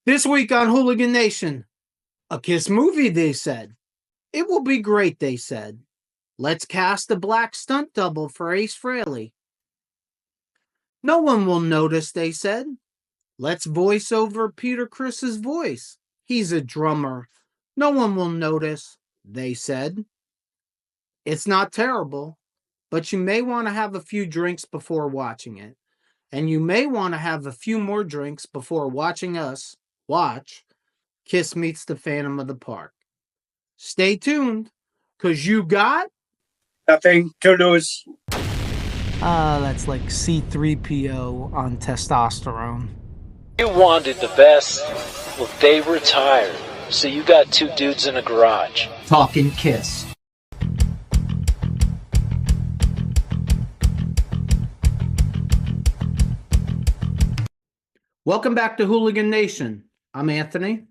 This week on Hooligan Nation, a KISS movie, they said. It will be great, they said. Let's cast a black stunt double for Ace Frehley. No one will notice, they said. Let's voice over Peter Criss's voice. He's a drummer. No one will notice, they said. It's not terrible, but you may want to have a few drinks before watching it. And you may want to have a few more drinks before watching us watch KISS Meets the Phantom of the Park. Stay tuned, because you got nothing to lose. That's like C3PO on testosterone. You wanted the best? Well, they retired. So you got two dudes in a garage. Talking KISS. Welcome back to Hooligan Nation. I'm Anthony.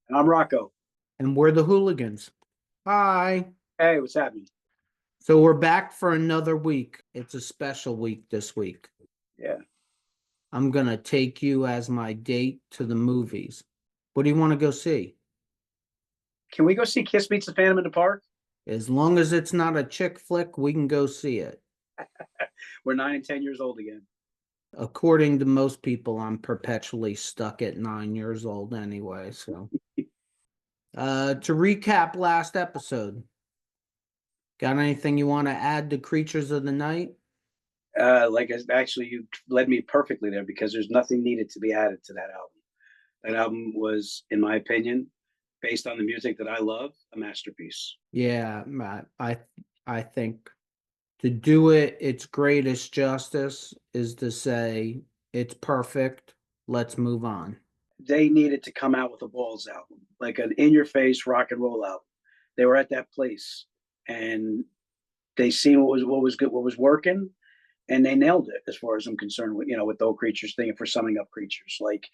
And I'm Rocco. And we're the Hooligans. Hi. Hey, what's happening? So we're back for another week. It's a special week this week. Yeah. I'm going to take you as my date to the movies. What do you want to go see? Can we go see KISS Meets the Phantom in the Park? As long as it's not a chick flick, we can go see it. We're 9 and 10 years old again. According to most people, I'm perpetually stuck at 9 years old anyway. So, to recap last episode, got anything you want to add to Creatures of the Night? Actually, you led me perfectly there because there's nothing needed to be added to that album. That album was, in my opinion, based on the music that I love, a masterpiece. Yeah, I think to do it its greatest justice is to say it's perfect. Let's move on. They needed to come out with a Balls album, like an in-your-face rock and roll album. They were at that place, and they seen what was good, what was working, and they nailed it as far as I'm concerned. With with the whole Creatures thing, and for summing up Creatures, like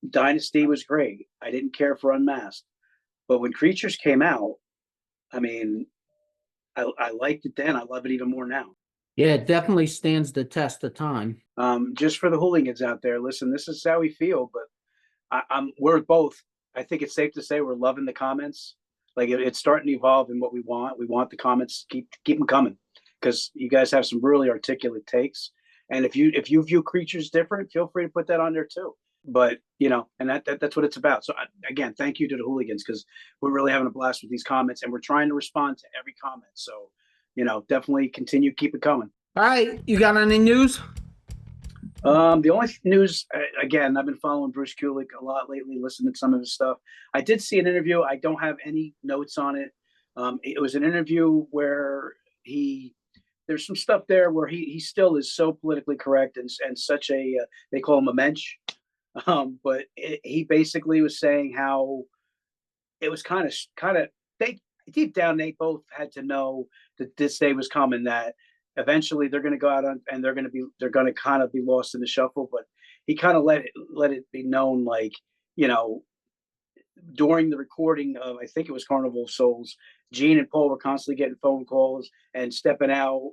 Dynasty was great. I didn't care for Unmasked, but when Creatures came out, I mean, I liked it then. I love it even more now. Yeah, it definitely stands the test of time. Just for the hooligans out there, listen, this is how we feel, but we're both. I think it's safe to say we're loving the comments. Like it's starting to evolve in what we want. We want the comments keep them coming because you guys have some really articulate takes. And if you view Creatures different, feel free to put that on there too. But and that's what it's about. So again, thank you to the hooligans because we're really having a blast with these comments, and we're trying to respond to every comment. So definitely continue, keep it coming. All right, you got any news? The only news, again, I've been following Bruce Kulick a lot lately, listening to some of his stuff. I did see an interview. I don't have any notes on it. It was an interview where there's some stuff there where he still is so politically correct and such a, they call him a mensch. But he basically was saying how it was kind of, they deep down, they both had to know that this day was coming, that eventually they're going to go out and they're going to kind of be lost in the shuffle. But he kind of let it be known, like, during the recording of, I think it was Carnival of Souls, Gene and Paul were constantly getting phone calls and stepping out.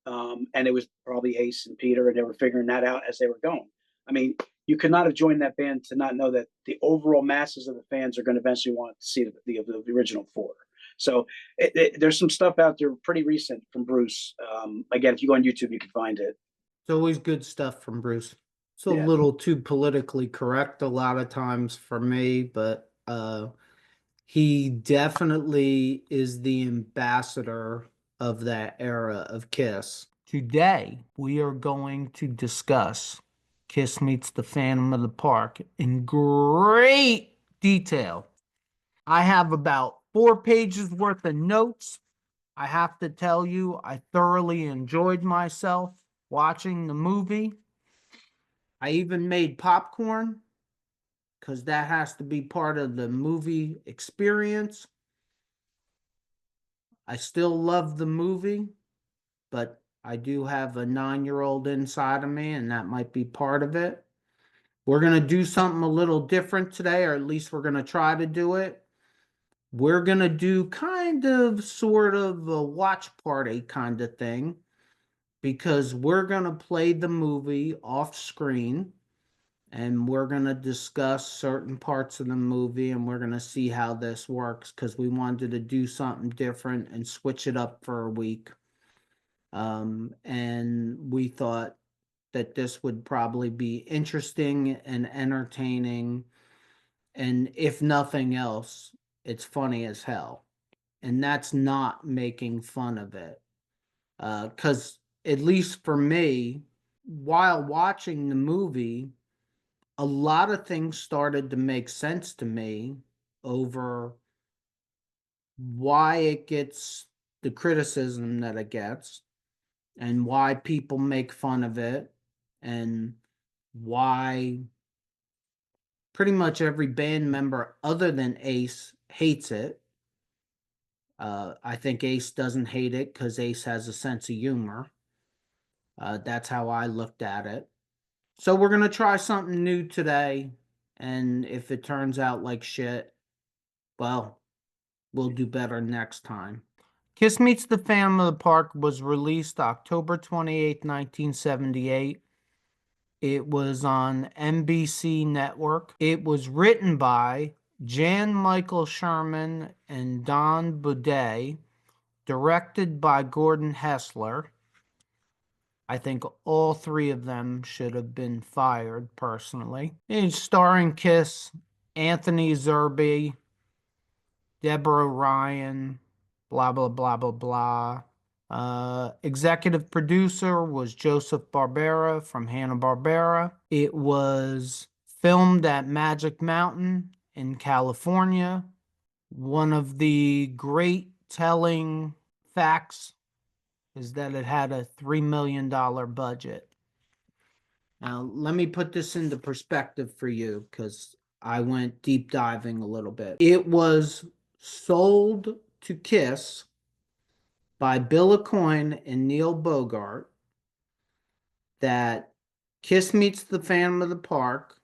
And it was probably Ace and Peter, and they were figuring that out as they were going. I mean, you could not have joined that band to not know that the overall masses of the fans are going to eventually want to see the original four. So there's some stuff out there pretty recent from Bruce. Again, if you go on YouTube, you can find it. It's always good stuff from Bruce. It's a little too politically correct a lot of times for me, but he definitely is the ambassador of that era of KISS. Today, we are going to discuss KISS Meets the Phantom of the Park in great detail. I have about 4 pages worth of notes. I have to tell you, I thoroughly enjoyed myself watching the movie. I even made popcorn because that has to be part of the movie experience. I still love the movie, but I do have a 9-year-old inside of me, and that might be part of it. We're going to do something a little different today, or at least we're going to try to do it. We're going to do kind of sort of a watch party kind of thing, because we're going to play the movie off screen and we're going to discuss certain parts of the movie, and we're going to see how this works, because we wanted to do something different and switch it up for a week. And we thought that this would probably be interesting and entertaining, and if nothing else, it's funny as hell. And that's not making fun of it. Because at least for me, while watching the movie, a lot of things started to make sense to me over why it gets the criticism that it gets, and why people make fun of it, and why pretty much every band member other than Ace hates it. I think Ace doesn't hate it because Ace has a sense of humor. That's how I looked at it. So we're going to try something new today. And if it turns out like shit, well, we'll do better next time. Kiss Meets the Phantom of the Park was released October 28, 1978. It was on NBC Network. It was written by Jan Michael Sherman and Don Boudet, directed by Gordon Hessler. I think all three of them should have been fired, personally. It's starring Kiss, Anthony Zerbe, Deborah Ryan, blah, blah, blah, blah, blah. Executive producer was Joseph Barbera from Hanna-Barbera. It was filmed at Magic Mountain in California. One of the great telling facts is that it had a $3 million budget. Now, let me put this into perspective for you, because I went deep diving a little bit. It was sold to KISS by Bill Aucoin and Neil Bogart that Kiss Meets the Phantom of the Park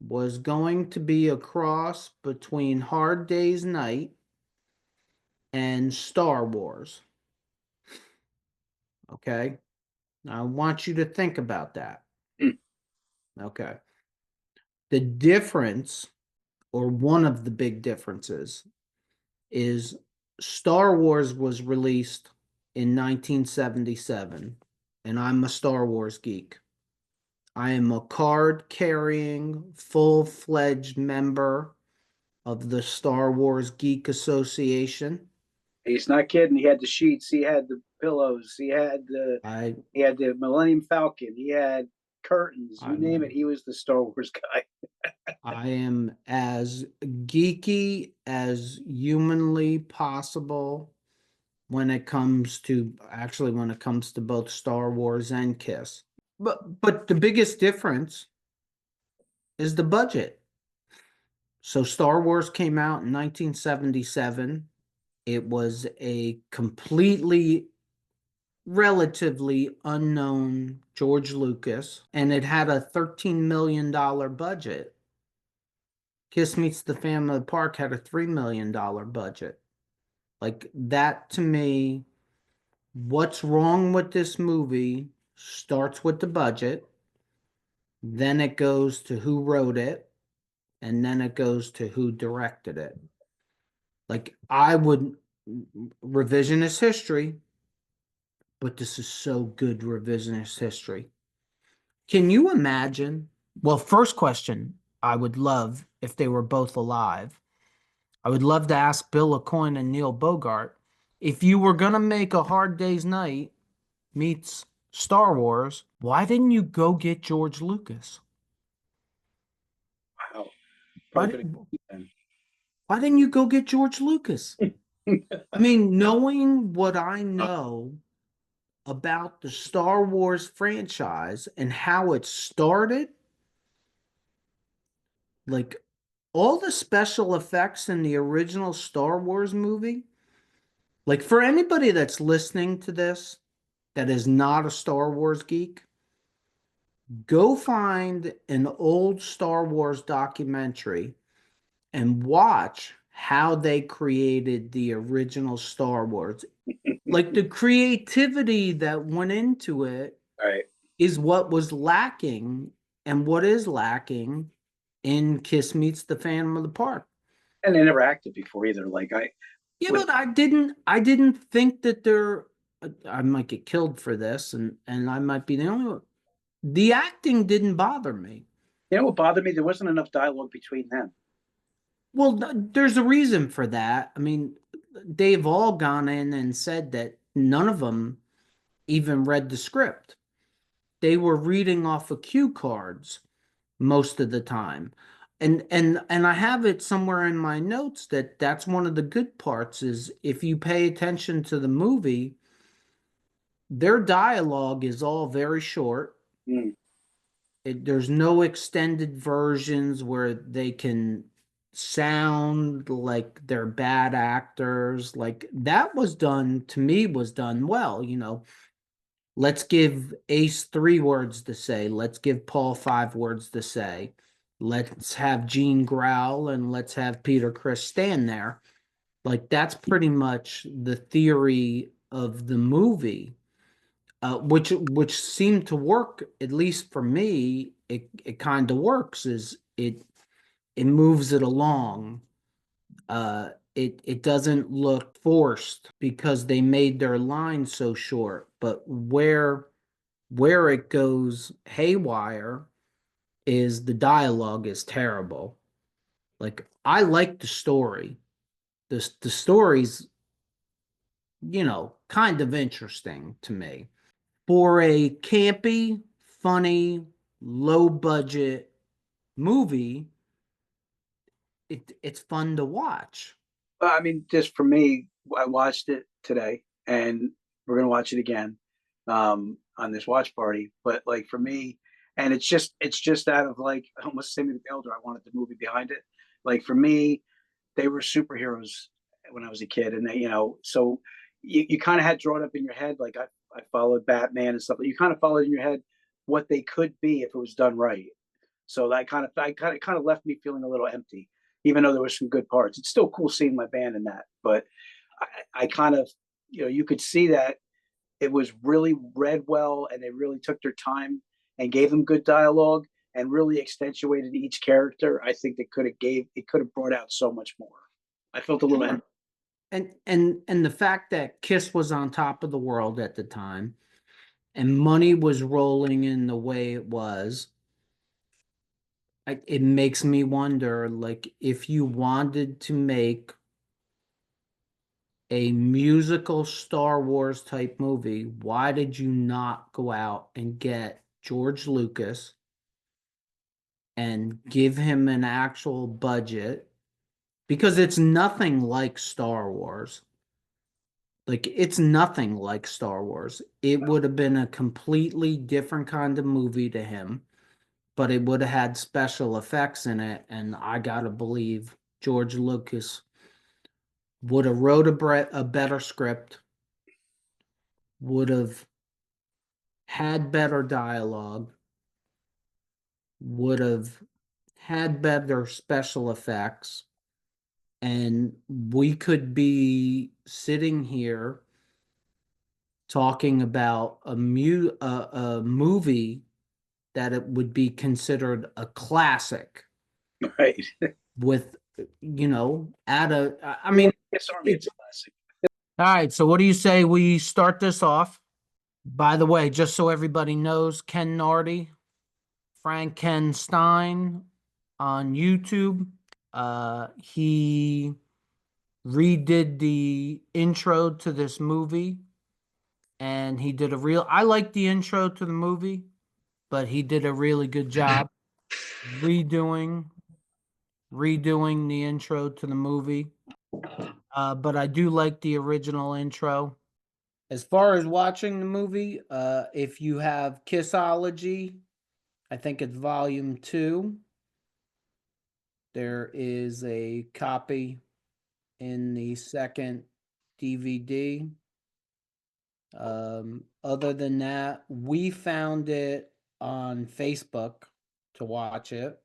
was going to be a cross between Hard Day's Night and Star Wars. Okay? Now, I want you to think about that. Okay. The difference, or one of the big differences, is Star Wars was released in 1977, and I'm a Star Wars geek. I am a card-carrying, full-fledged member of the Star Wars Geek Association. He's not kidding. He had the sheets. He had the pillows. He had the Millennium Falcon. He had curtains. You name it. He was the Star Wars guy. I am as geeky as humanly possible when it comes to both Star Wars and KISS. But the biggest difference is the budget. So Star Wars came out in 1977. It was a completely, relatively unknown George Lucas, and it had a $13 million budget. Kiss Meets the Phantom of the Park had a $3 million budget. Like, that to me, what's wrong with this movie starts with the budget, then it goes to who wrote it, and then it goes to who directed it. Like, revisionist history, but this is so good revisionist history. Can you imagine? Well, first question, I would love if they were both alive. I would love to ask Bill Aucoin and Neil Bogart, if you were going to make A Hard Day's Night meets Star Wars, why didn't you go get George Lucas? Wow. Why didn't you go get George Lucas? I mean, knowing what I know about the Star Wars franchise and how it started, like, all the special effects in the original Star Wars movie, like, for anybody that's listening to this that is not a Star Wars geek, go find an old Star Wars documentary and watch how they created the original Star Wars. Like, the creativity that went into it Right. is what was lacking and what is lacking in Kiss Meets the Phantom of the Park. And they never acted before either. Like Yeah, with, but I didn't think that I might get killed for this, and I might be the only one. The acting didn't bother me. you know what bothered me? There wasn't enough dialogue between them. Well, there's a reason for that. I mean, they've all gone in and said that none of them even read the script. They were reading off of cue cards most of the time. And I have it somewhere in my notes that that's one of the good parts is if you pay attention to the movie, their dialogue is all very short. Mm. There's no extended versions where they can sound like they're bad actors. Like that was done to me was done well, Let's give Ace 3 words to say. Let's give Paul 5 words to say. Let's have Gene growl and let's have Peter Criss stand there. Like that's pretty much the theory of the movie, which seemed to work at least for me. It kind of works. Is it moves it along. It doesn't look forced because they made their line so short, but where it goes haywire is the dialogue is terrible. Like I like the story. The story's, kind of interesting to me. For a campy, funny, low budget movie, it's fun to watch. I mean, just for me, I watched it today, and we're gonna watch it again on this watch party. But like for me, and it's just out of like almost the same with the Elder. I wanted the movie behind it. Like for me, they were superheroes when I was a kid, and so you kind of had drawn up in your head. Like I followed Batman and stuff. But you kind of followed in your head what they could be if it was done right. So that kind of left me feeling a little empty, even though there was some good parts. It's still cool seeing my band in that, but I kind of, you could see that it was really read well, and they really took their time and gave them good dialogue and really accentuated each character. I think it could have brought out so much more. I felt a little Sure. And the fact that Kiss was on top of the world at the time and money was rolling in the way it was, it makes me wonder, like, if you wanted to make a musical Star Wars type movie, why did you not go out and get George Lucas and give him an actual budget? Because it's nothing like Star Wars. Like, it's nothing like Star Wars. It would have been a completely different kind of movie to him, but it would have had special effects in it. And I gotta believe George Lucas would have wrote a better script, would have had better dialogue, would have had better special effects, and we could be sitting here talking about a movie that it would be considered a classic right. with, I mean, Kiss Army, it's a classic. all right, so what do you say we start this off? By the way, just so everybody knows, Ken Nardi, Frankenstein on YouTube. He redid the intro to this movie, and he did I like the intro to the movie, but he did a really good job redoing the intro to the movie. But I do like the original intro. As far as watching the movie, if you have Kissology, I think it's volume 2. There is a copy in the second DVD. Other than that, we found it on Facebook to watch it,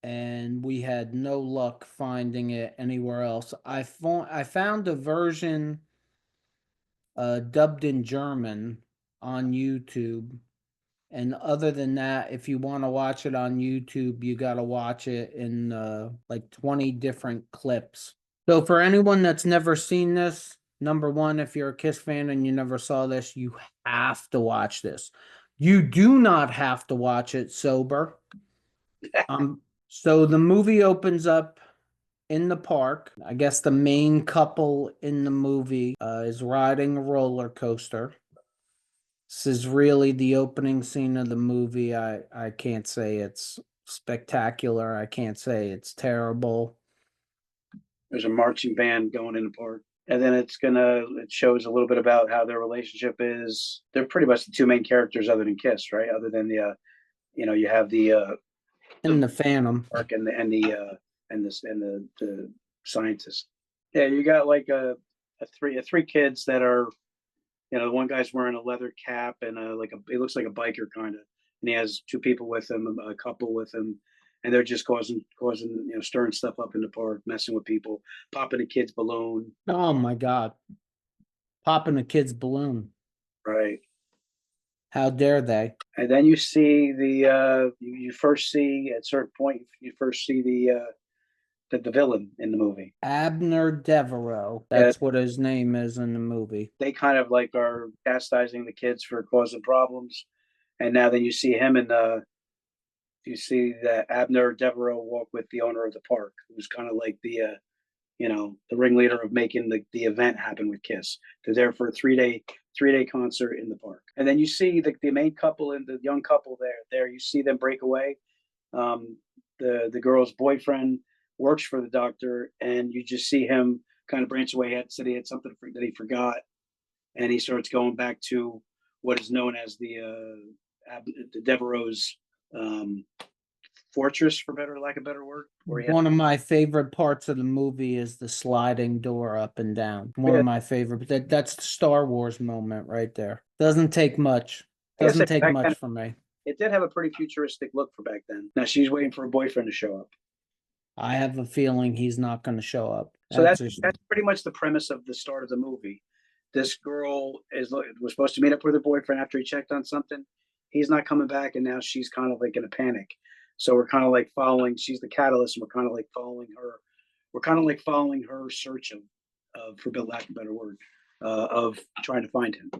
and we had no luck finding it anywhere else. I found a version dubbed in German on YouTube, And other than that, if you want to watch it on YouTube, you got to watch it in like 20 different clips. So for anyone that's never seen this, number one, if you're a KISS fan and you never saw this, you have to watch this. You do not have to watch it sober. So the movie opens up in the park. I guess the main couple in the movie is riding a roller coaster. This is really the opening scene of the movie. I can't say it's spectacular. I can't say it's terrible. There's a marching band going in the park. And then it shows a little bit about how their relationship is. They're pretty much the two main characters other than Kiss, right? Other than you have the In the Phantom. park and the scientist. Yeah, you got like three kids that are, the one guy's wearing a leather cap and he looks like a biker kind of, and he has two people with him, a couple with him, and they're just causing stirring stuff up in the park, messing with people, popping a kid's balloon. Oh my God. Popping a kid's balloon. Right. How dare they? And then you see you first see at a certain point you first see the villain in the movie. Abner Devereaux. That's what his name is in the movie. They kind of like are chastising the kids for causing problems, and now then you see him and you see that Abner Devereaux walk with the owner of the park, who's kind of like the ringleader of making the event happen with Kiss. They're there for a three-day concert in the park, and then you see the main couple and the young couple there. You see them break away. The girl's boyfriend works for the doctor, and you just see him kind of branch away. Said he had something that he forgot, and he starts going back to what is known as the Devereaux's fortress, for lack of a better word. One of my favorite parts of the movie is the sliding door up and down. One of my favorite. That's the Star Wars moment right there. Doesn't take much. Doesn't take much for me. It did have a pretty futuristic look for back then. Now she's waiting for her boyfriend to show up. I have a feeling he's not going to show up. So that's pretty much the premise of the start of the movie. This girl was supposed to meet up with her boyfriend after he checked on something. He's not coming back, and now she's kind of like in a panic. So we're kind of like following. She's the catalyst, and we're kind of like following her. We're kind of like following her search of for lack of a better word, of trying to find him.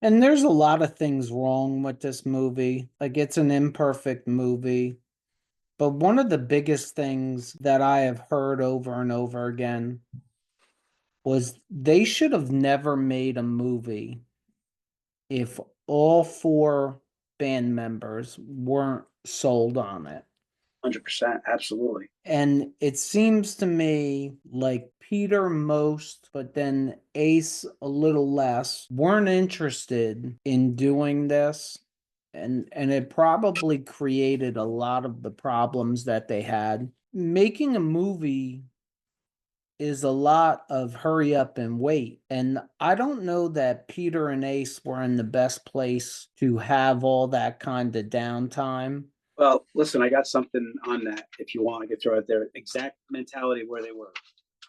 And there's a lot of things wrong with this movie. Like, it's an imperfect movie. But one of the biggest things that I have heard over and over again was they should have never made a movie if all four band members weren't sold on it. 100%, absolutely. And it seems to me like Peter most, but then Ace a little less, weren't interested in doing this. And it probably created a lot of the problems that they had. Making a movie is a lot of hurry up and wait. And I don't know that Peter and Ace were in the best place to have all that kind of downtime. Well, listen, I got something on that. If you want, I could throw out their exact mentality where they were.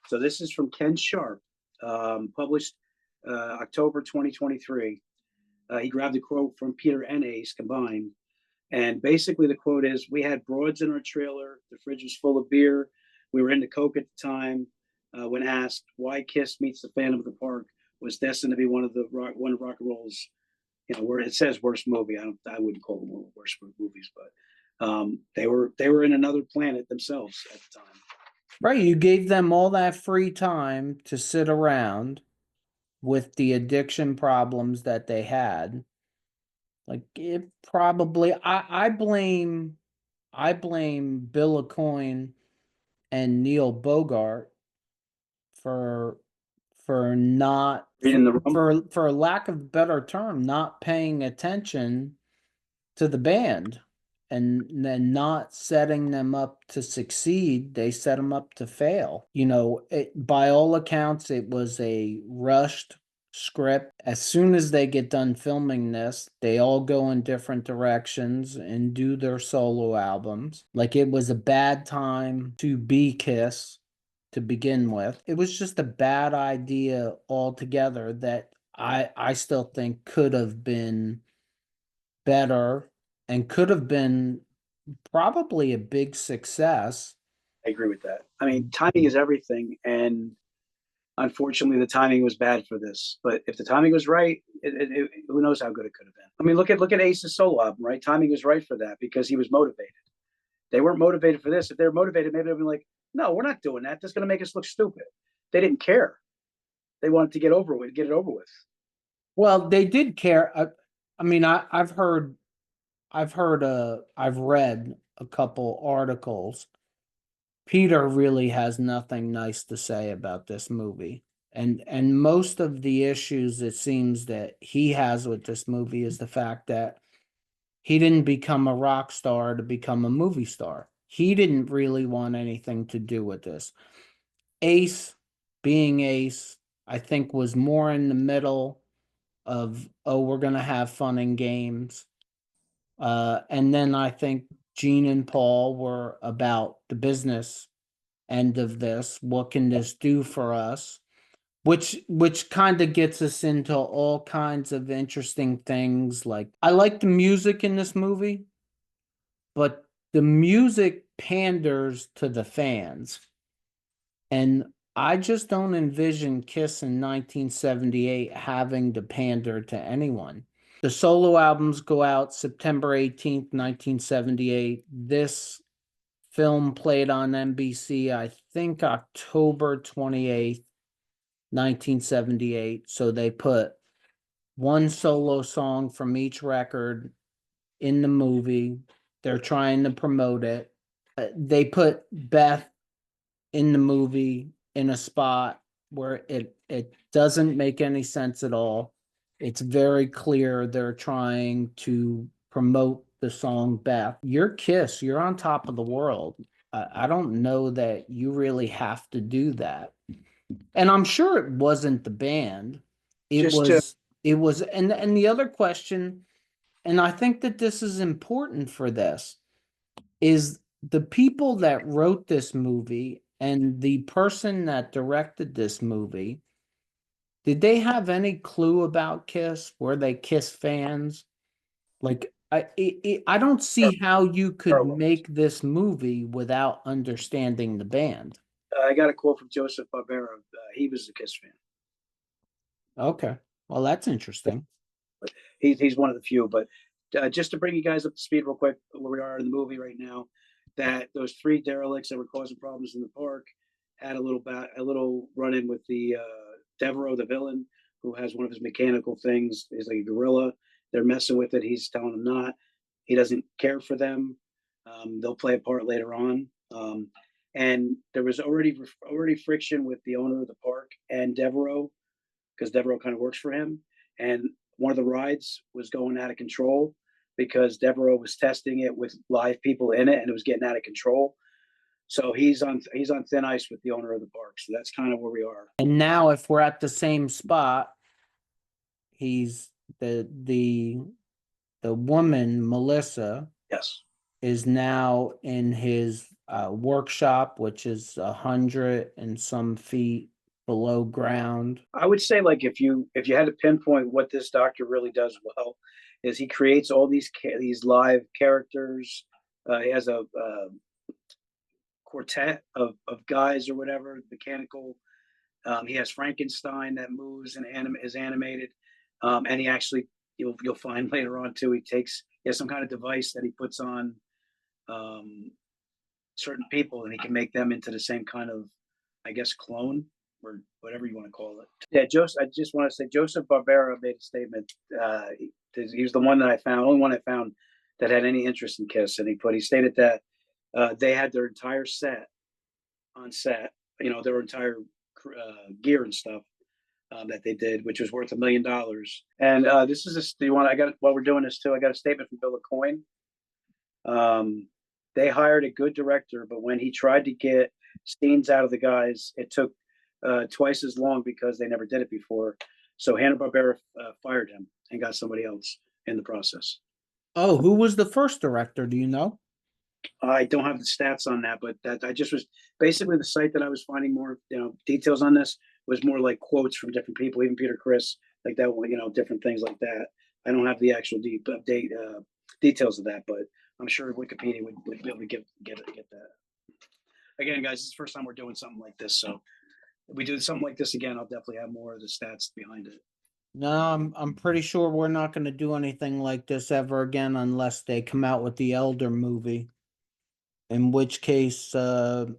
So this is from Ken Sharp, published October 2023. He grabbed a quote from Peter and Ace combined. And basically the quote is, "We had broads in our trailer. The fridge was full of beer. We were into Coke at the time. When asked why Kiss Meets the Phantom of the Park was destined to be one of rock and roll's, where it says worst movie. I wouldn't call them one of the worst movies, but they were in another planet themselves at the time." Right. You gave them all that free time to sit around with the addiction problems that they had. Like, it probably, I blame Bill Aucoin and Neil Bogart for not Reading the room. for lack of a better term, not paying attention to the band and then not setting them up to succeed. They set them up to fail. By all accounts, it was a rushed script. As soon as they get done filming this, they all go in different directions and do their solo albums. Like, it was a bad time to be Kiss to begin with. It was just a bad idea altogether that I still think could have been better and could have been probably a big success. I agree with that. I mean, timing is everything, and unfortunately, the timing was bad for this. But if the timing was right, who knows how good it could have been? I mean, look at Ace's solo album, right? Timing was right for that because he was motivated. They weren't motivated for this. If they were motivated, maybe they'd be like, "No, we're not doing that. That's going to make us look stupid." They didn't care. They wanted to get it over with. Well, they did care. I mean, I've read a couple articles. Peter really has nothing nice to say about this movie. And most of the issues it seems that he has with this movie is the fact that he didn't become a rock star to become a movie star. He didn't really want anything to do with this. Ace, being Ace, I think was more in the middle of, oh, we're going to have fun and games. And then I think Gene and Paul were about the business end of this. What can this do for us? Which kind of gets us into all kinds of interesting things. Like, I like the music in this movie, but the music panders to the fans. And I just don't envision KISS in 1978 having to pander to anyone. The solo albums go out September 18th, 1978. This film played on NBC, I think October 28th, 1978. So they put one solo song from each record in the movie. They're trying to promote it. They put Beth in the movie in a spot where it doesn't make any sense at all. It's very clear they're trying to promote the song Beth. You're KISS, you're on top of the world. I don't know that you really have to do that. And I'm sure it wasn't the band. And the other question, and I think that this is important for this, is the people that wrote this movie and the person that directed this movie, did they have any clue about KISS? Were they KISS fans? Like, I don't see how you could make this movie without understanding the band. I got a quote from Joseph Barbera. He was a KISS fan. Okay, well, that's interesting. But he's one of the few. But just to bring you guys up to speed real quick, where we are in the movie right now, that those three derelicts that were causing problems in the park had a little run in with the Devereaux, the villain, who has one of his mechanical things. He's like a gorilla. They're messing with it. He's telling them not. He doesn't care for them. They'll play a part later on. And there was already friction with the owner of the park and Devereaux, because Devereaux kind of works for him. And one of the rides was going out of control because Devereaux was testing it with live people in it, and it was getting out of control. So he's on thin ice with the owner of the park. So that's kind of where we are. And now, if we're at the same spot, he's the woman, Melissa, Yes, is now in his workshop, which is 100 and some feet below ground. I would say, like, if you had to pinpoint what this doctor really does well, is he creates all these live characters. He has a quartet of guys or whatever, mechanical. He has Frankenstein that moves and is animated, and he actually, you'll find later on too, he has some kind of device that he puts on certain people, and he can make them into the same kind of, I guess, clone or whatever you want to call it. Yeah, Joseph. I just want to say Joseph Barbera made a statement. He was the one that I found, only one I found that had any interest in KISS, and he stated that they had their entire set on set, their entire gear and stuff that they did, which was worth $1 million. And this is while we're doing this too, I got a statement from Bill Coyne. They hired a good director, but when he tried to get scenes out of the guys, it took twice as long because they never did it before. So Hanna-Barbera fired him and got somebody else in the process. Oh, who was the first director? Do you know? I don't have the stats on that, but that I just was basically the site that I was finding more, details on this was more like quotes from different people, even Peter Criss, like that, different things like that. I don't have the actual details of that, but I'm sure Wikipedia would be able to get that. Again, guys, this is the first time we're doing something like this, so if we do something like this again, I'll definitely have more of the stats behind it. No, I'm pretty sure we're not going to do anything like this ever again unless they come out with the Elder movie. In which case, I'm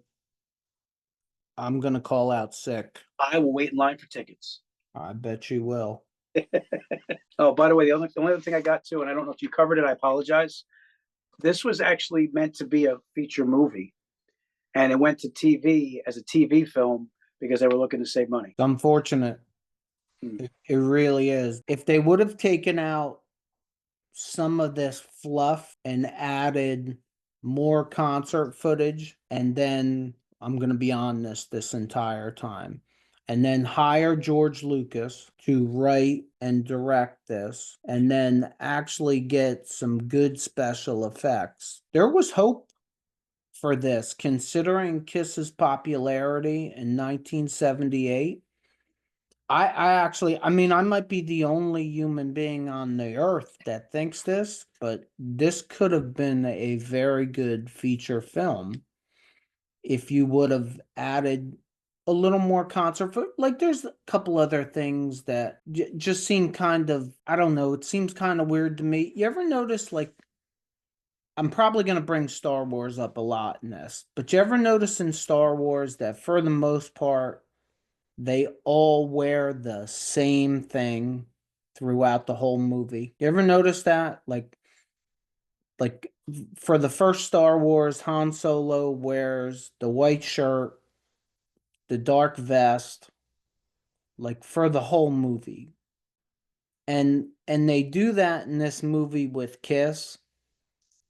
gonna call out sick. I will wait in line for tickets. I bet you will. Oh, by the way, the only other thing I got to, and I don't know if you covered it, I apologize. This was actually meant to be a feature movie, and it went to TV as a TV film because they were looking to save money. It's unfortunate. It really is. If they would have taken out some of this fluff and added more concert footage, and then I'm going to be on this entire time, and then hire George Lucas to write and direct this, and then actually get some good special effects. There was hope for this, considering Kiss's popularity in 1978. I mean, I might be the only human being on the earth that thinks this, but this could have been a very good feature film if you would have added a little more concert foot. Like, there's a couple other things that just seem kind of, I don't know, it seems kind of weird to me. You ever notice, like, I'm probably going to bring Star Wars up a lot in this, but you ever notice in Star Wars that for the most part, they all wear the same thing throughout the whole movie? You ever notice that? Like for the first Star Wars, Han Solo wears the white shirt, the dark vest, like for the whole movie. And they do that in this movie with Kiss.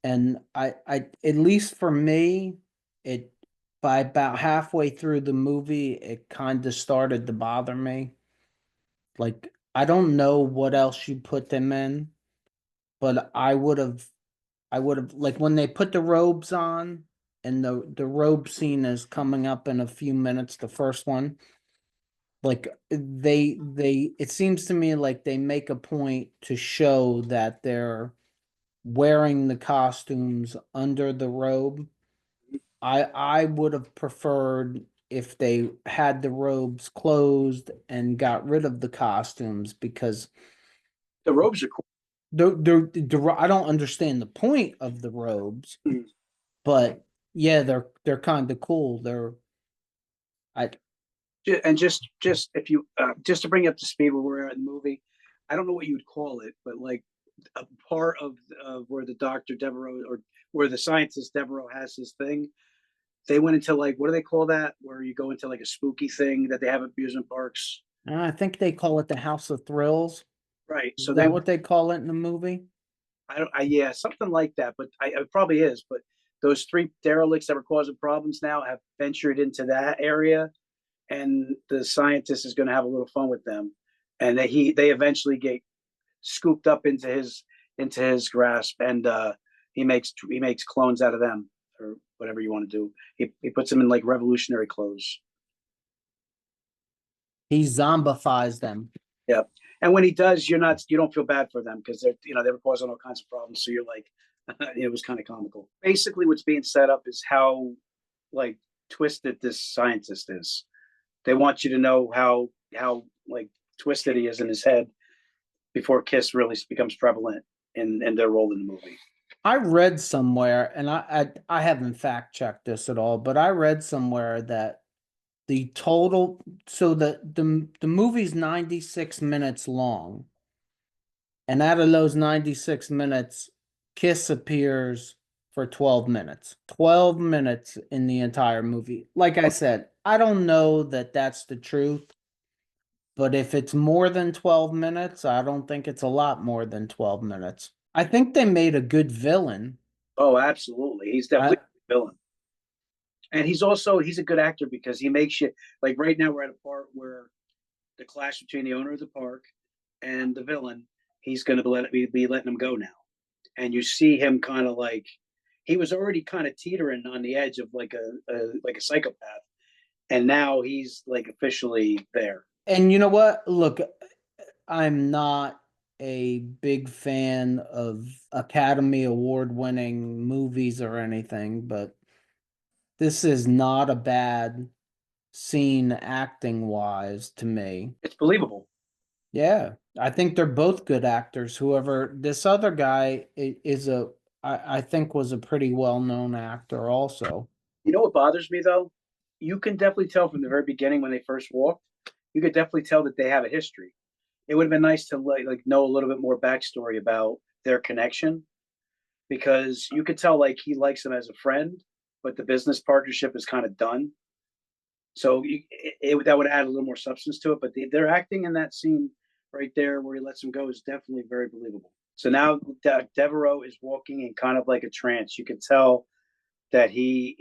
And I at least for me, it by about halfway through the movie, it kind of started to bother me. Like, I don't know what else you put them in, but I would have, like, when they put the robes on, and the robe scene is coming up in a few minutes, the first one. Like, it seems to me like they make a point to show that they're wearing the costumes under the robe. I would have preferred if they had the robes closed and got rid of the costumes, because The robes are cool. I don't understand the point of the robes, Mm. but yeah, they're kind of cool. I And just if you just to bring you up to speed where we're at in the movie, I don't know what you would call it, but like a part of where the Dr. Devereaux, or where the scientist Devereaux has his thing, they went into, like, what do they call that? Where you go into like a spooky thing that they have at amusement parks. I think they call it the House of Thrills. Right. Is So that what they call it in the movie? I don't, yeah, something like that, but it probably is. But those three derelicts that were causing problems now have ventured into that area, and the scientist is going to have a little fun with them, and they eventually get scooped up into his grasp, and he makes clones out of them, or whatever you want to do. He puts them in like revolutionary clothes. He zombifies them. Yep. And when he does, you don't feel bad for them because they were causing all kinds of problems. So you're like, it was kind of comical. Basically, what's being set up is how, like, twisted this scientist is. They want you to know how like twisted he is in his head before KISS really becomes prevalent in their role in the movie. I read somewhere, and I haven't fact checked this at all, but I read somewhere that the total, so the movie's 96 minutes long, and out of those 96 minutes, Kiss appears for 12 minutes. 12 minutes in the entire movie. Like I said, I don't know that that's the truth, but if it's more than 12 minutes, I don't think it's a lot more than 12 minutes. I think they made a good villain. Oh, absolutely. He's definitely a villain. And he's a good actor because he makes you, like, right now we're at a part where the clash between the owner of the park and the villain, he's going to be letting him go now. And you see him kind of like, he was already kind of teetering on the edge of like a psychopath, and now he's like officially there. And you know what? Look, I'm not a big fan of Academy Award winning movies or anything, but this is not a bad scene acting wise to me. It's believable. Yeah, I think they're both good actors. Whoever this other guy I think was a pretty well known actor also. You know what bothers me though? You can definitely tell from the very beginning when they first walked. You could definitely tell that they have a history. It would have been nice to like know a little bit more backstory about their connection, because you could tell like he likes him as a friend, but the business partnership is kind of done. So that would add a little more substance to it. But their acting in that scene right there where he lets him go is definitely very believable. So now Devereaux is walking in kind of like a trance. You can tell that he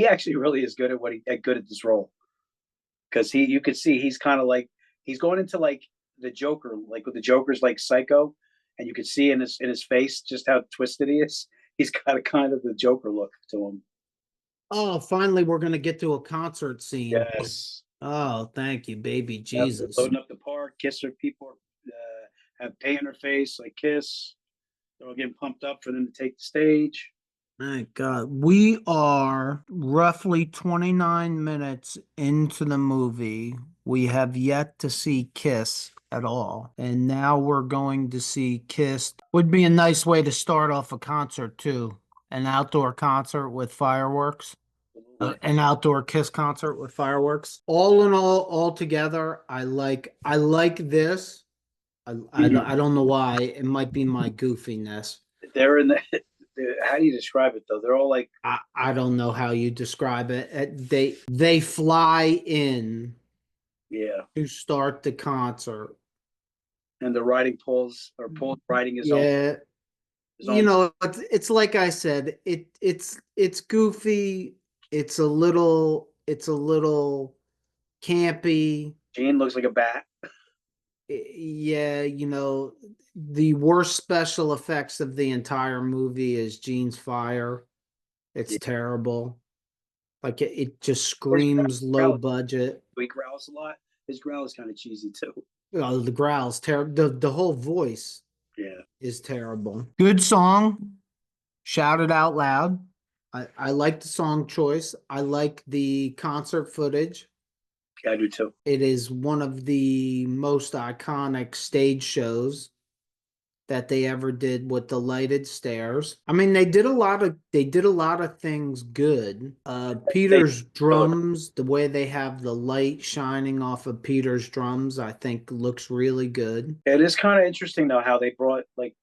actually really is good at good at this role, because you could see he's kind of like he's going into like the Joker, like with the Joker's like Psycho, and you could see in his face just how twisted he is. He's got a kind of the Joker look to him. Oh, finally we're gonna get to a concert scene. Yes. Oh, thank you, baby Yep, Jesus. loading up the park, Kiss her people have paint on her face like Kiss. They're all getting pumped up for them to take the stage. Thank God. We are roughly 29 minutes into the movie. We have yet to see Kiss at all. And now we're going to see Kiss. Would be a nice way to start off a concert too. An outdoor concert with fireworks. An outdoor Kiss concert with fireworks. All in all together, I like this. I don't know why. It might be my goofiness. They're in the. How do you describe it though? They're all like I don't know how you describe it. They fly in yeah, to start the concert. and the riding Paul's riding Yeah, his you own. know, it's like I said, it's goofy. It's a little campy. Gene looks like a bat. Yeah, the worst special effects of the entire movie is Gene's fire. It's Yeah. terrible. Like it just His screams low budget. he growls a lot. His growl is kind of cheesy too. The growl's terrible. The whole voice Yeah, is terrible. Good song. Shout it out loud. I like the song choice. I like the concert footage. yeah, I do too. It is one of the most iconic stage shows that they ever did with the lighted stairs. I mean, they did a lot of things good. Peter's drums, the way they have the light shining off of Peter's drums, I think looks really good. It is kind of interesting though how they brought like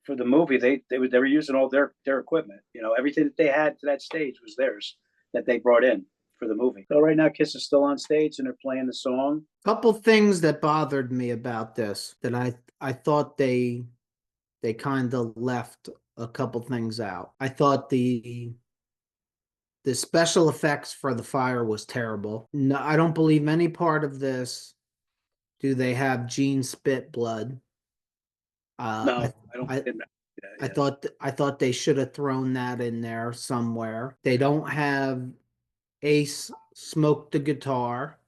for the movie they were using all their equipment. You know, everything that they had to that stage was theirs that they brought in for the movie. So right now, Kiss is still on stage and they're playing the song. Couple things that bothered me about this that I thought they kind of left a couple things out. I thought the special effects for the fire was terrible. No, I don't believe any part of this do they have Gene spit blood. No, I I don't. I Yeah, yeah. I thought they should have thrown that in there somewhere. They don't have Ace smoke the guitar.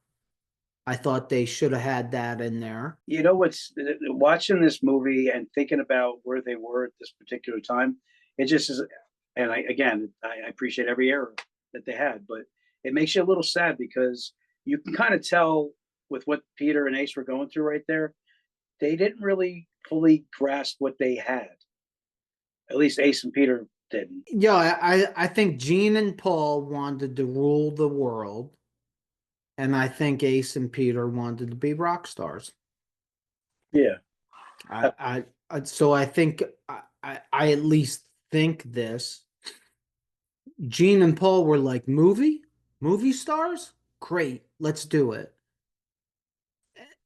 I thought they should have had that in there. You know what's watching this movie and thinking about where they were at this particular time. It just is, and I appreciate every error that they had, but it makes you a little sad because you can kind of tell with what Peter and Ace were going through right there. They didn't really fully grasp what they had. At least Ace and Peter didn't. Yeah, I think Gene and Paul wanted to rule the world, and I think Ace and Peter wanted to be rock stars. Yeah. So I think I at least think this. Gene and Paul were like movie stars. Great, let's do it.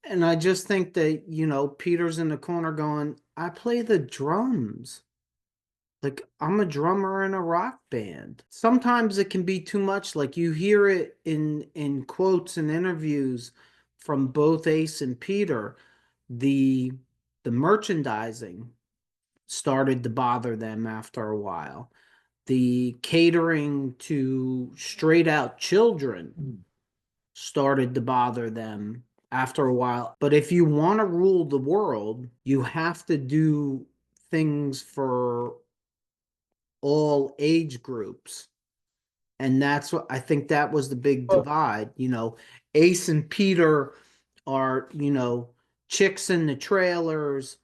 And I just think that Peter's in the corner going, I play the drums. Like I'm a drummer in a rock band. Sometimes it can be too much. Like you hear it in quotes and interviews from both Ace and Peter. The merchandising started to bother them after a while. The catering to straight out children started to bother them after a while. But if you want to rule the world, you have to do things for all age groups. And that's what I think that was the big divide. Ace and Peter are, chicks in the trailers,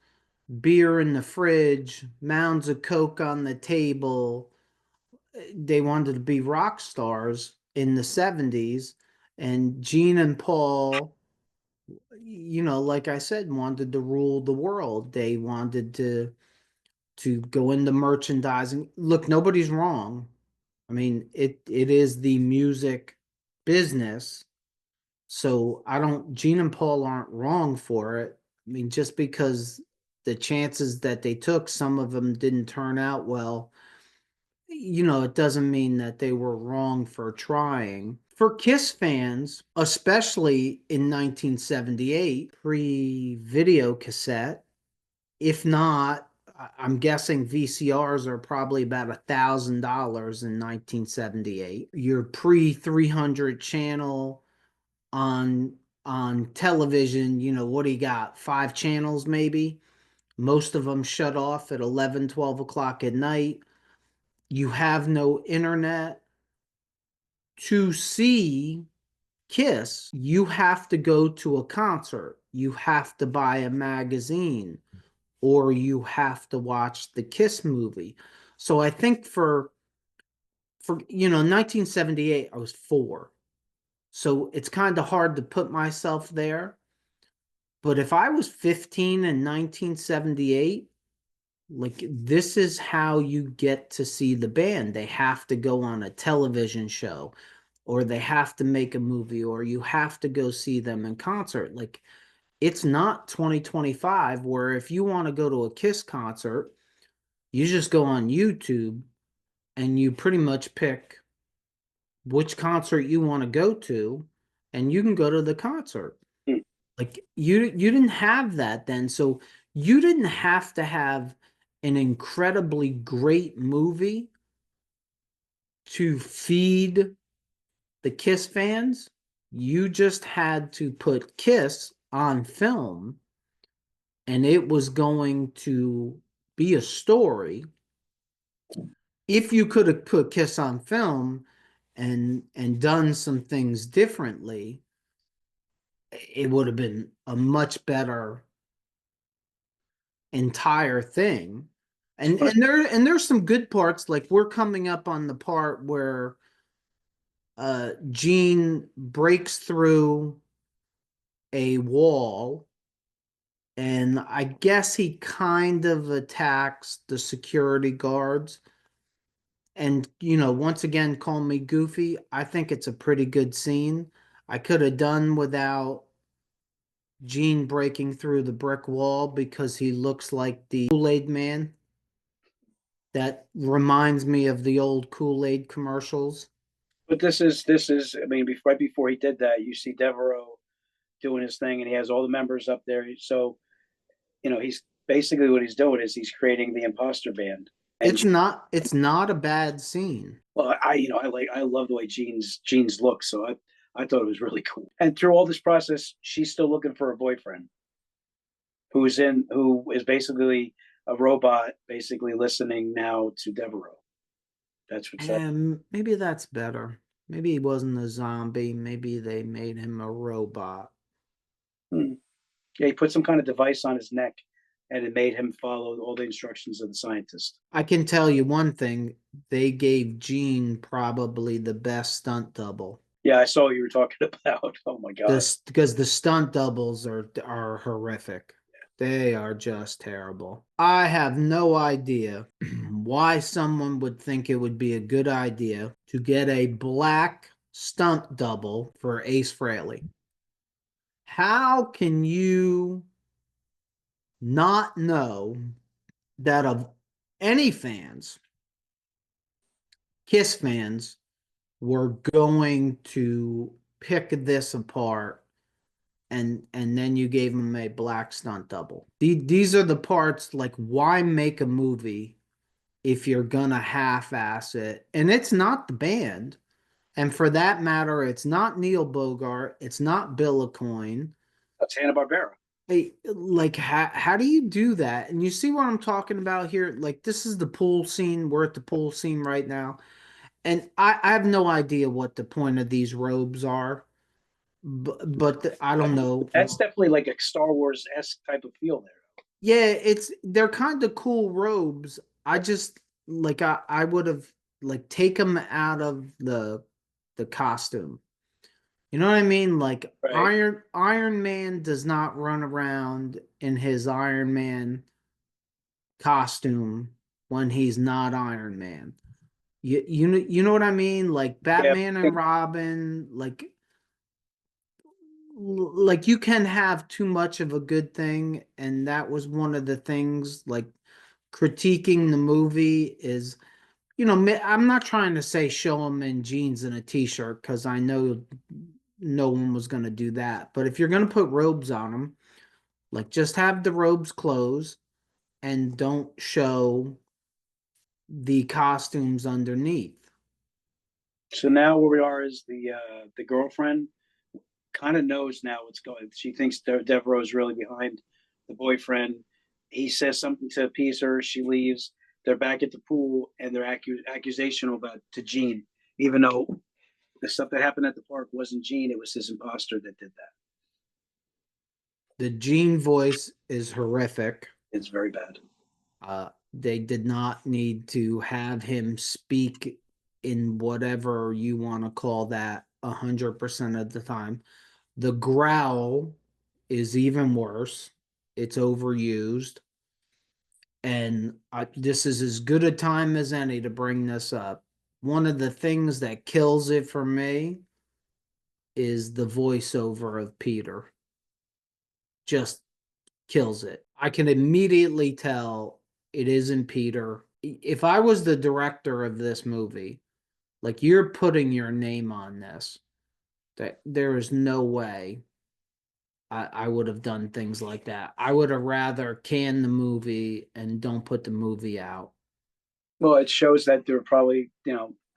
beer in the fridge, mounds of Coke on the table. They wanted to be rock stars in the 70s. And Gene and Paul, like I said, wanted to rule the world. They wanted to go into merchandising. Look, nobody's wrong. I mean, it is the music business. So Gene and Paul aren't wrong for it. I mean, just because the chances that they took, some of them didn't turn out well, it doesn't mean that they were wrong for trying. For KISS fans, especially in 1978, pre-video cassette, if not, I'm guessing VCRs are probably about $1,000 in 1978. Your pre 300 channel on television, what do you got? 5 channels maybe. Most of them shut off at 11, 12 o'clock at night. You have no internet. To see KISS, you have to go to a concert. You have to buy a magazine, or you have to watch the KISS movie. So I think for 1978, I was 4. So it's kind of hard to put myself there. But if I was 15 in 1978, like, this is how you get to see the band. They have to go on a television show, or they have to make a movie, or you have to go see them in concert. Like, it's not 2025 where if you want to go to a KISS concert, you just go on YouTube and you pretty much pick which concert you want to go to, and you can go to the concert. Hmm. Like, you didn't have that then, so you didn't have to have an incredibly great movie to feed the KISS fans. You just had to put KISS on film, and it was going to be a story. If you could have put KISS on film and done some things differently, it would have been a much better entire thing. And there's some good parts. Like, we're coming up on the part where Gene breaks through a wall, and I guess he kind of attacks the security guards. And, once again, call me goofy. I think it's a pretty good scene. I could have done without Gene breaking through the brick wall, because he looks like the Kool-Aid man. That reminds me of the old Kool-Aid commercials. But this is. I mean, right before he did that, you see Devereaux doing his thing, and he has all the members up there. So, he's basically, what he's doing is he's creating the imposter band. And It's not a bad scene. well, I love the way Gene's look, so I thought it was really cool. And through all this process, she's still looking for a boyfriend who is basically a robot, basically listening now to Devereaux. That's what's up. And maybe that's better. Maybe he wasn't a zombie. Maybe they made him a robot. Yeah, he put some kind of device on his neck, and it made him follow all the instructions of the scientist. I can tell you one thing. They gave Gene probably the best stunt double. Yeah, I saw what you were talking about. Oh my god. Because the stunt doubles are horrific. They are just terrible. I have no idea why someone would think it would be a good idea to get a black stunt double for Ace Frehley. How can you not know that of any fans, KISS fans, were going to pick this apart, and then you gave him a black stunt double? These are the parts, like, why make a movie if you're gonna half-ass it? And it's not the band, and for that matter, it's not Neil Bogart, it's not Bill Aucoin. it's Hanna-Barbera. Hey, like how do you do that? And you see what I'm talking about here? Like this is the pool scene. We're at the pool scene right now. And I have no idea what the point of these robes are, but I don't know. That's definitely like a Star Wars-esque type of feel there. Yeah, they're kind of cool robes. I just like I would have like take them out of the costume. You know what I mean? Like Right. Iron Man does not run around in his Iron Man costume when he's not Iron Man. You know what I mean? Like Yeah. Batman and Robin, like you can have too much of a good thing, and that was one of the things like critiquing the movie is, I'm not trying to say show him in jeans and a t-shirt because I know no one was going to do that. But if you're going to put robes on them, like just have the robes closed and don't show the costumes underneath. So now where we are is the girlfriend kind of knows now what's going. She thinks Devereaux is really behind the boyfriend. He says something to appease her. She leaves. They're back at the pool, and they're accusational about to Gene, even though the stuff that happened at the park wasn't Gene. It was his imposter that did that. The Gene voice is horrific. It's very bad. They did not need to have him speak in whatever you want to call that 100% of the time. The growl is even worse. It's overused. And this is as good a time as any to bring this up. One of the things that kills it for me is the voiceover of Peter. Just kills it. I can immediately tell it isn't Peter. If I was the director of this movie, like you're putting your name on this, that there is no way I would have done things like that. I would have rather canned the movie and don't put the movie out. Well, it shows that they were probably,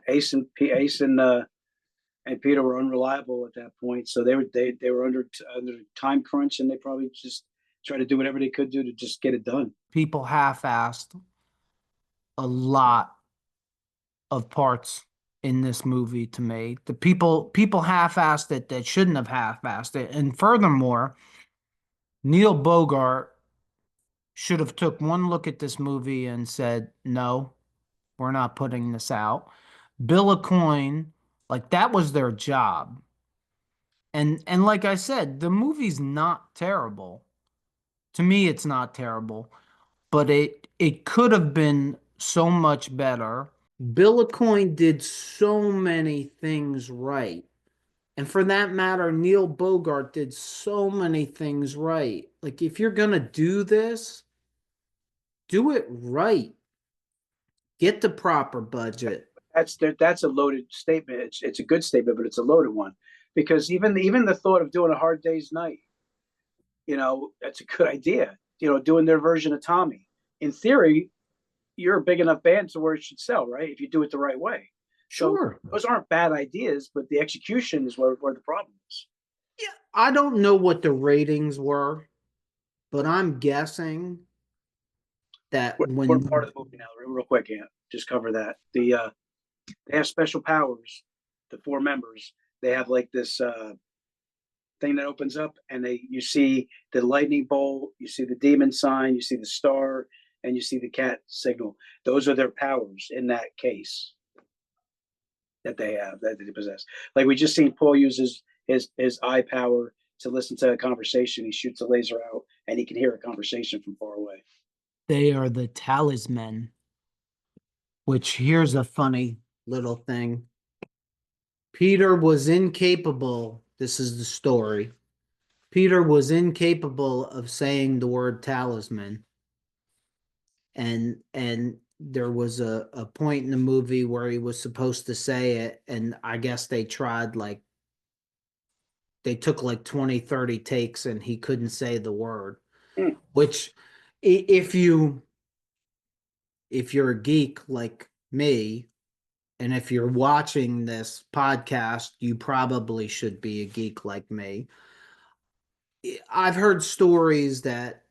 Ace and Peter were unreliable at that point, so they were under time crunch, and they probably just tried to do whatever they could do to just get it done. People half-assed a lot of parts in this movie to me. The people half-assed it that shouldn't have half-assed it. And furthermore, Neil Bogart should have took one look at this movie and said, "No, we're not putting this out." Bill Coyne, like that was their job. And like I said, the movie's not terrible. To me, it's not terrible, but it could have been so much better. Bill Coyne did so many things right. And for that matter, Neil Bogart did so many things right. Like if you're gonna do this, do it right. Get the proper budget. That's a loaded statement. It's a good statement, but it's a loaded one because even the thought of doing a Hard Day's Night, that's a good idea. Doing their version of Tommy. In theory, you're a big enough band to where it should sell, right? If you do it the right way. So Sure. those aren't bad ideas, but the execution is where the problem is. Yeah, I don't know what the ratings were, but I'm guessing that We're when part of the movie now, real quick, Ant. Just cover that. They have special powers. The four members. They have like this thing that opens up, and you see the lightning bolt, you see the demon sign, you see the star, and you see the cat signal. Those are their powers in that case that they have, that they possess. Like we just seen Paul uses his eye power to listen to a conversation. He shoots a laser out, and he can hear a conversation from far away. they are the talisman, which here's a funny little thing. Peter was incapable, this is the story. Peter was incapable of saying the word talisman. And there was a point in the movie where he was supposed to say it, and I guess they tried they took like 20-30 takes and he couldn't say the word. Hmm. Which if you're a geek like me, and if you're watching this podcast, you probably should be a geek like me. I've heard stories that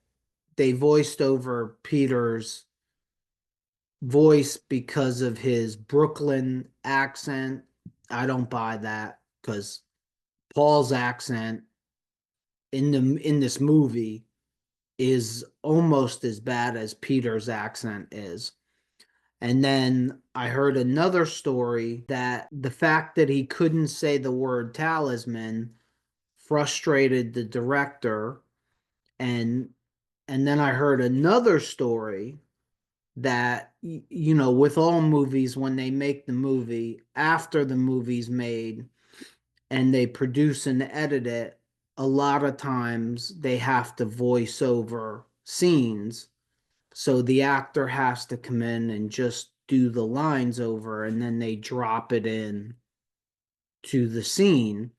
they voiced over Peter's voice because of his Brooklyn accent. I don't buy that because Paul's accent in this movie is almost as bad as Peter's accent is. And then I heard another story that the fact that he couldn't say the word talisman frustrated the director. And then I heard another story that, with all movies, when they make the movie, after the movie's made and they produce and edit it, a lot of times they have to voice over scenes. So the actor has to come in and just do the lines over, and then they drop it in to the scene.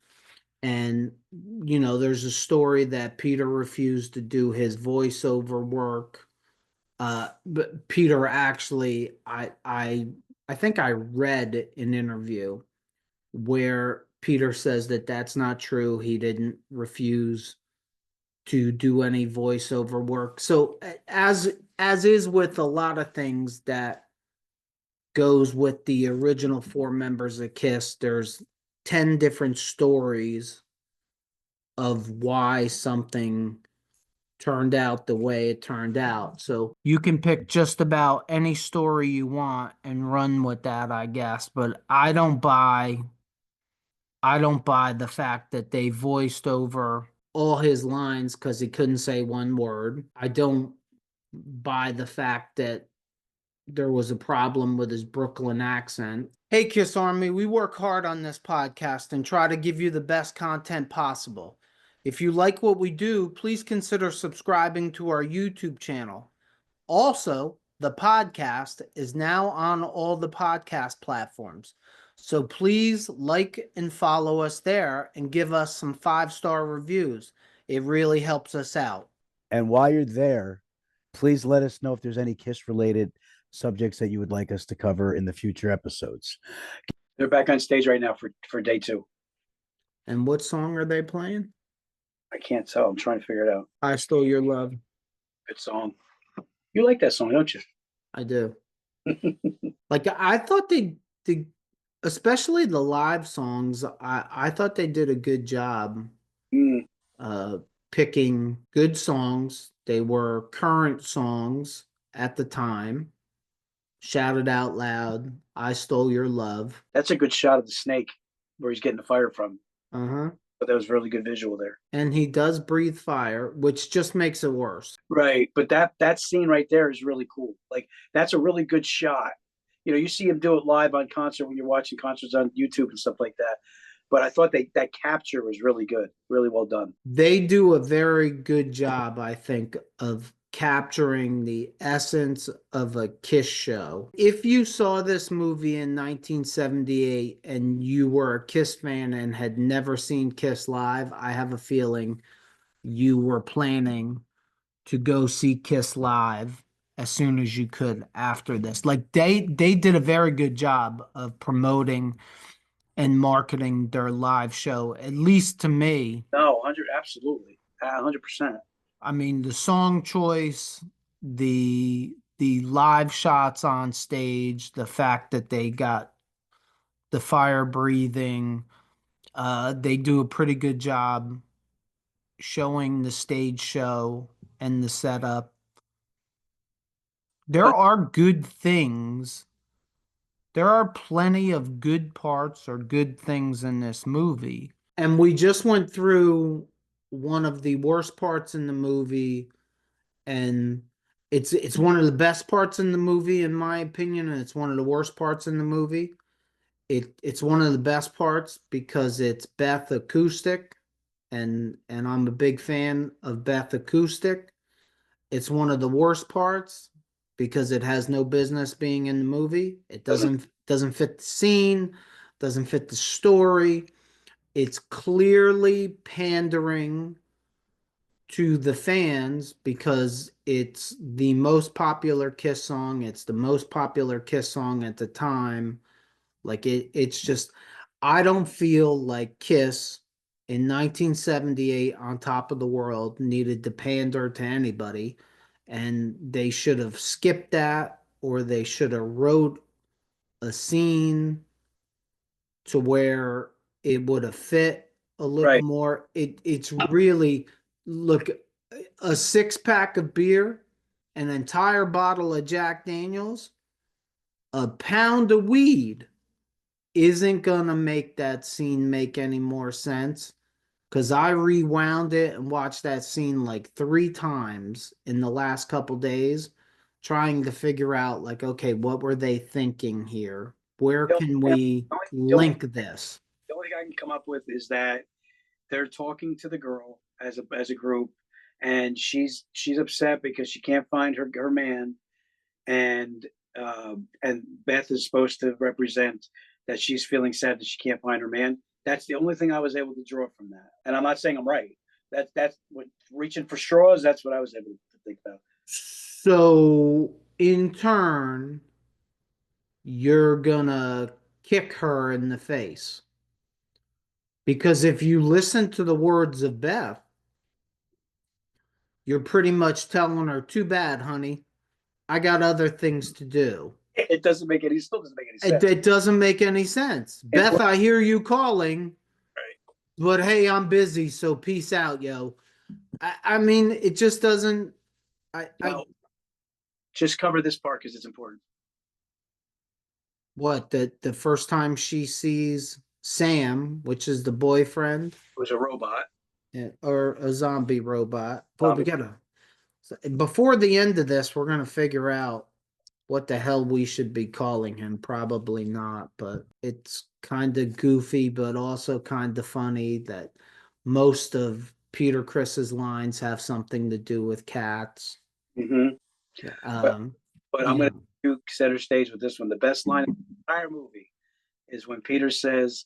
And, there's a story that Peter refused to do his voiceover work. But Peter actually, I think I read an interview where Peter says that that's not true. He didn't refuse to do any voiceover work. So as is with a lot of things that goes with the original four members of KISS, there's 10 different stories of why something turned out the way it turned out. So you can pick just about any story you want and run with that, I guess. But I don't buy the fact that they voiced over all his lines because he couldn't say one word. I don't buy the fact that there was a problem with his Brooklyn accent. Hey, Kiss Army, we work hard on this podcast and try to give you the best content possible. If you like what we do, please consider subscribing to our YouTube channel. Also, the podcast is now on all the podcast platforms. So please like and follow us there and give us some 5-star reviews. It really helps us out. And while you're there, please let us know if there's any KISS related subjects that you would like us to cover in the future episodes. They're back on stage right now for day 2. And what song are they playing? I can't tell. I'm trying to figure it out. I Stole Your Love. Good song. You like that song, don't you? I do. Like, I thought they especially the live songs, I thought they did a good job picking good songs. They were current songs at the time. Shouted Out Loud, I Stole Your Love. That's a good shot of the snake where he's getting the fire from. Uh-huh. But that was really good visual there. And he does breathe fire, which just makes it worse. Right. But that scene right there is really cool. Like, that's a really good shot. You see him do it live on concert when you're watching concerts on YouTube and stuff like that. But I thought that capture was really good, really well done. They do a very good job, I think, of capturing the essence of a KISS show. If you saw this movie in 1978 and you were a KISS fan and had never seen KISS live, I have a feeling you were planning to go see KISS live as soon as you could after this. Like, they did a very good job of promoting and marketing their live show, at least to me. No, 100, absolutely, 100%. I mean, the song choice, the live shots on stage, the fact that they got the fire breathing, they do a pretty good job showing the stage show and the setup. There are good things. There are plenty of good parts or good things in this movie. And we just went through one of the worst parts in the movie, and it's one of the best parts in the movie, in my opinion, and it's one of the worst parts in the movie. It's one of the best parts because it's Beth acoustic, and I'm a big fan of Beth acoustic. It's one of the worst parts because it has no business being in the movie. It doesn't fit the scene, doesn't fit the story. It's clearly pandering to the fans because it's the most popular KISS song. It's the most popular KISS song at the time. Like, it's just, I don't feel like KISS in 1978 on top of the world needed to pander to anybody, and they should have skipped that, or they should have wrote a scene to where it would have fit a little Right. more. It's really, look, a 6-pack of beer, an entire bottle of Jack Daniels, a pound of weed isn't gonna make that scene make any more sense. Cause I rewound it and watched that scene like 3 times in the last couple days, trying to figure out like, okay, what were they thinking here? Where The can only, we the only, link this? the only thing I can come up with is that they're talking to the girl as a group, and she's upset because she can't find her man, and Beth is supposed to represent that she's feeling sad that she can't find her man. That's the only thing I was able to draw from that, and I'm not saying I'm right. That's what, reaching for straws. That's what I was able to think about. So in turn, you're gonna kick her in the face. Because if you listen to the words of Beth, you're pretty much telling her, too bad, honey. I got other things to do. It doesn't make any still doesn't make any sense. It doesn't make any sense. Beth, I hear you calling, but hey, I'm busy, so peace out, yo. I mean, it just doesn't. Well, just cover this part because it's important. What, the first time she sees Sam, which is the boyfriend, It was a robot. or a zombie robot. Boy, we gotta, before the end of this, we're gonna figure out what the hell we should be calling him. Probably not, but it's kind of goofy, but also kind of funny that most of Peter Chris's lines have something to do with cats. Mm-hmm. But I'm Yeah. going to center stage with this one. The best line of the entire movie is when Peter says,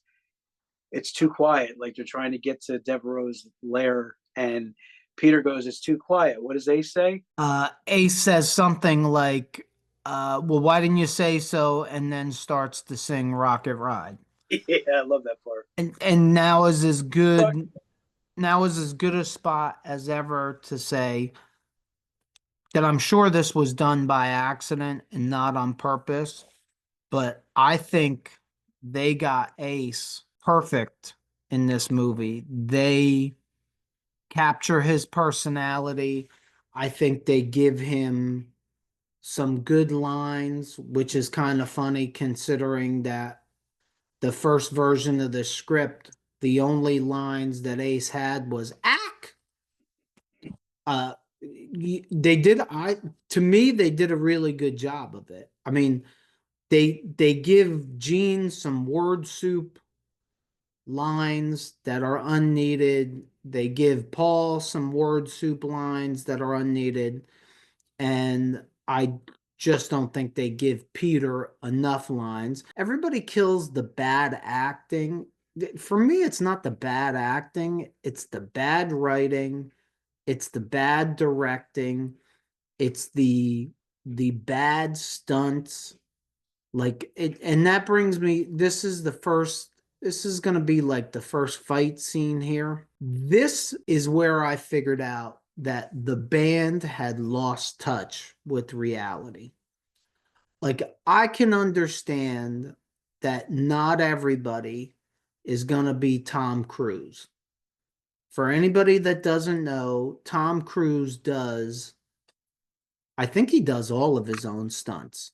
"It's too quiet," like they're trying to get to Devereaux's lair, and Peter goes, "It's too quiet." What does they say? Ace says something like, well, why didn't you say so? And then starts to sing Rocket Ride. Yeah, I love that part. And now is as good, now is as good a spot as ever to say that I'm sure this was done by accident and not on purpose, but I think they got Ace perfect in this movie. They capture his personality. I think they give him some good lines, which is kind of funny considering that the first version of the script, the only lines that Ace had was "ack." Uh, they did. To me, they did a really good job of it. I mean, they give Gene some word soup lines that are unneeded. They give Paul some word soup lines that are unneeded. And I just don't think they give Peter enough lines. Everybody kills the bad acting. For me, it's not the bad acting, it's the bad writing, it's the bad directing, it's the bad stunts. Like it, and that brings me, this is going to be like the first fight scene here. This is where I figured out that the band had lost touch with reality. Like, I can understand that not everybody is going to be Tom Cruise. For anybody that doesn't know, Tom Cruise does, I think he does all of his own stunts.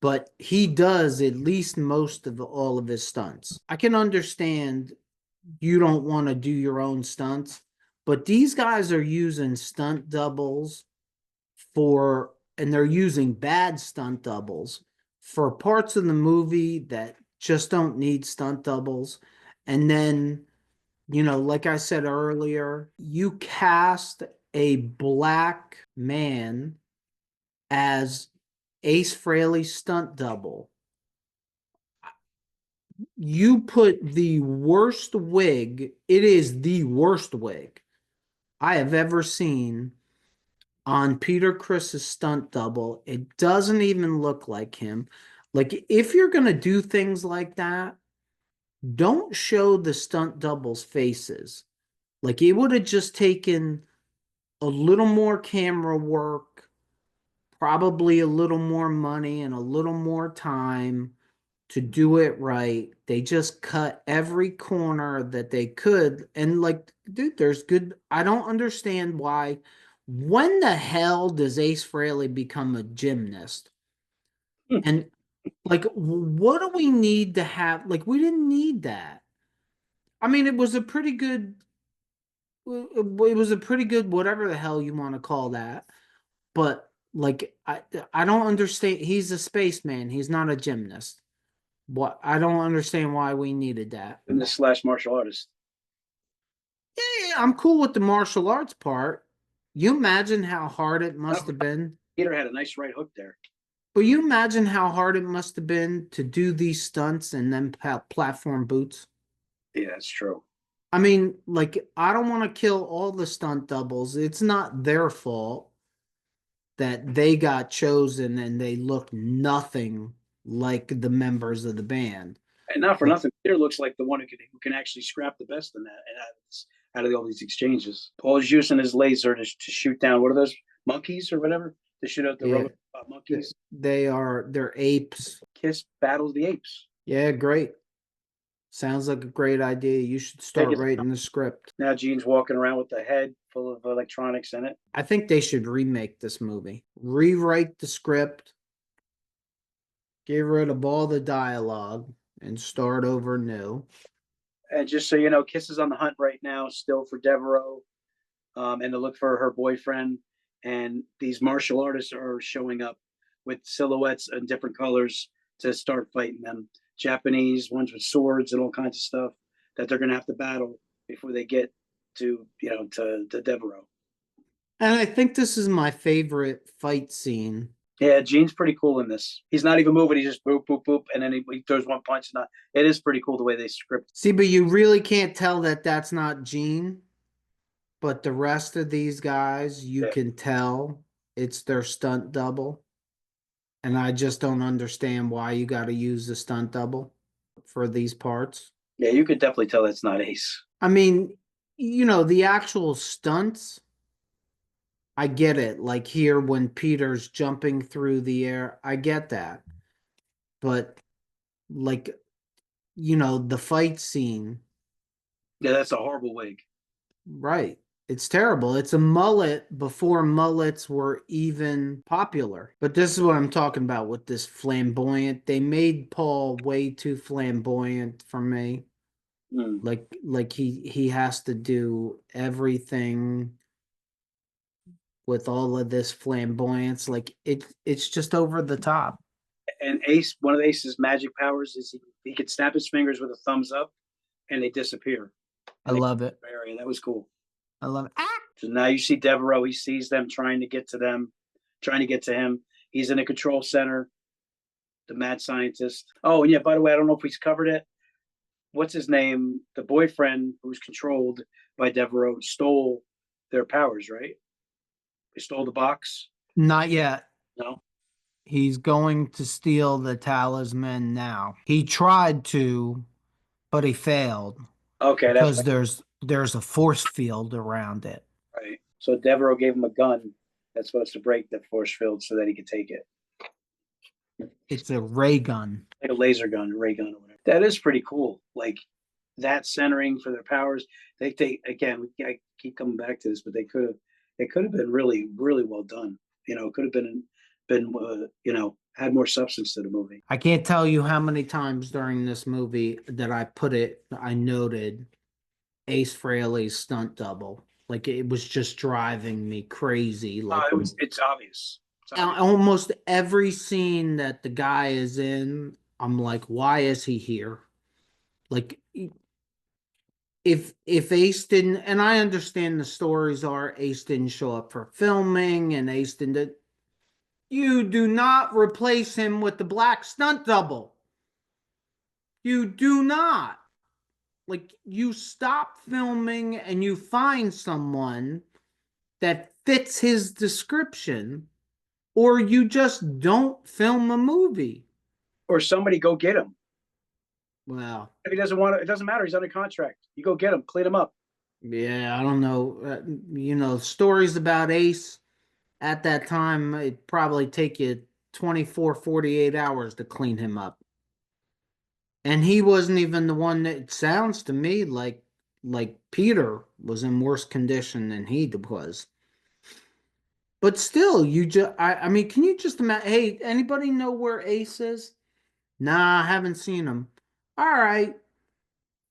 But he does at least most of all of his stunts. I can understand you don't want to do your own stunts, but these guys are using stunt doubles and they're using bad stunt doubles for parts of the movie that just don't need stunt doubles. And then, like I said earlier, you cast a black man as Ace Frehley's stunt double. You put the worst wig, it is the worst wig I have ever seen on Peter Chris's stunt double. It doesn't even look like him. Like, if you're going to do things like that, don't show the stunt doubles' faces. Like it would have just taken a little more camera work, probably a little more money and a little more time to do it right. They just cut every corner that they could. And like, dude, there's good. I don't understand why. When the hell does Ace Frehley become a gymnast? And like, what do we need to have? Like, we didn't need that. I mean, it was a pretty good. It was a pretty good, whatever the hell you want to call that. But like, I don't understand. He's a spaceman. He's not a gymnast. What I don't understand why we needed that. And the slash martial artist. Yeah, I'm cool with the martial arts part. You imagine how hard it must have been. Peter had a nice right hook there. But you imagine how hard it must have been to do these stunts and then platform boots. Yeah, that's true. I mean, like, I don't want to kill all the stunt doubles. It's not their fault that they got chosen and they look nothing like the members of the band. And not for nothing, Peter looks like the one who can actually scrap the best in that and out of all these exchanges. Paul's using his laser to shoot down, what are those, monkeys or whatever? To shoot out the robot monkeys. They're apes. KISS battles the apes. Yeah, great. Sounds like a great idea. You should start writing the script. Now Gene's walking around with a head full of electronics in it. I think they should remake this movie. Rewrite the script. Get rid of all the dialogue and start over new. And just so you know, KISS is on the hunt right now, still for Devereaux, and to look for her boyfriend. And these martial artists are showing up with silhouettes in different colors to start fighting them. Japanese ones with swords and all kinds of stuff that they're going to have to battle before they get to Devereaux. And I think this is my favorite fight scene. Yeah, Gene's pretty cool in this. He's not even moving. He just boop, boop, boop. And then he throws one punch. It is pretty cool the way they script. See, but you really can't tell that that's not Gene. But the rest of these guys, you can tell it's their stunt double. And I just don't understand why you got to use the stunt double for these parts. Yeah, you could definitely tell that's not Ace. I mean, the actual stunts, I get it. Like here when Peter's jumping through the air, I get that. But like, the fight scene. Yeah, that's a horrible wig. Right. It's terrible. It's a mullet before mullets were even popular. But this is what I'm talking about with this flamboyant. They made Paul way too flamboyant for me. Like he has to do everything with all of this flamboyance. Like it's just over the top. And Ace, one of Ace's magic powers is he could snap his fingers with a thumbs up and they disappear. I love it. Area. That was cool. I love it. So now you see Devereaux. He sees them trying to get to him. He's in a control center, the mad scientist. Oh, and yeah, by the way, I don't know if we covered it. What's his name? The boyfriend who's controlled by Devereaux stole their powers, right? They stole the box? Not yet. No? He's going to steal the talisman now. He tried to, but he failed. Okay, because there's a force field around it. Right. So Devereaux gave him a gun that's supposed to break the force field so that he could take it. It's a ray gun. Like a laser gun, a ray gun or whatever. That is pretty cool. Like that centering for their powers. They again, I keep coming back to this, but it could have been really, really well done. It could have been had more substance to the movie. I can't tell you how many times during this movie that I noted Ace Frehley's stunt double. Like it was just driving me crazy. Like it's obvious. Almost every scene that the guy is in, I'm like, why is he here? Like if Ace didn't, and I understand the stories are Ace didn't show up for filming and Ace didn't. You do not replace him with the black stunt double. You do not. Like, you stop filming and you find someone that fits his description, or you just don't film a movie. Or somebody go get him. Well, If he doesn't want it, it doesn't matter. He's under contract. You go get him, clean him up. yeah, I don't know. Stories about Ace at that time, it probably take you 24, 48 hours to clean him up. And he wasn't even the one that, it sounds to me like Peter was in worse condition than he was. But still, I mean, can you just imagine? Hey, anybody know where Ace is? Nah, I haven't seen him. All right,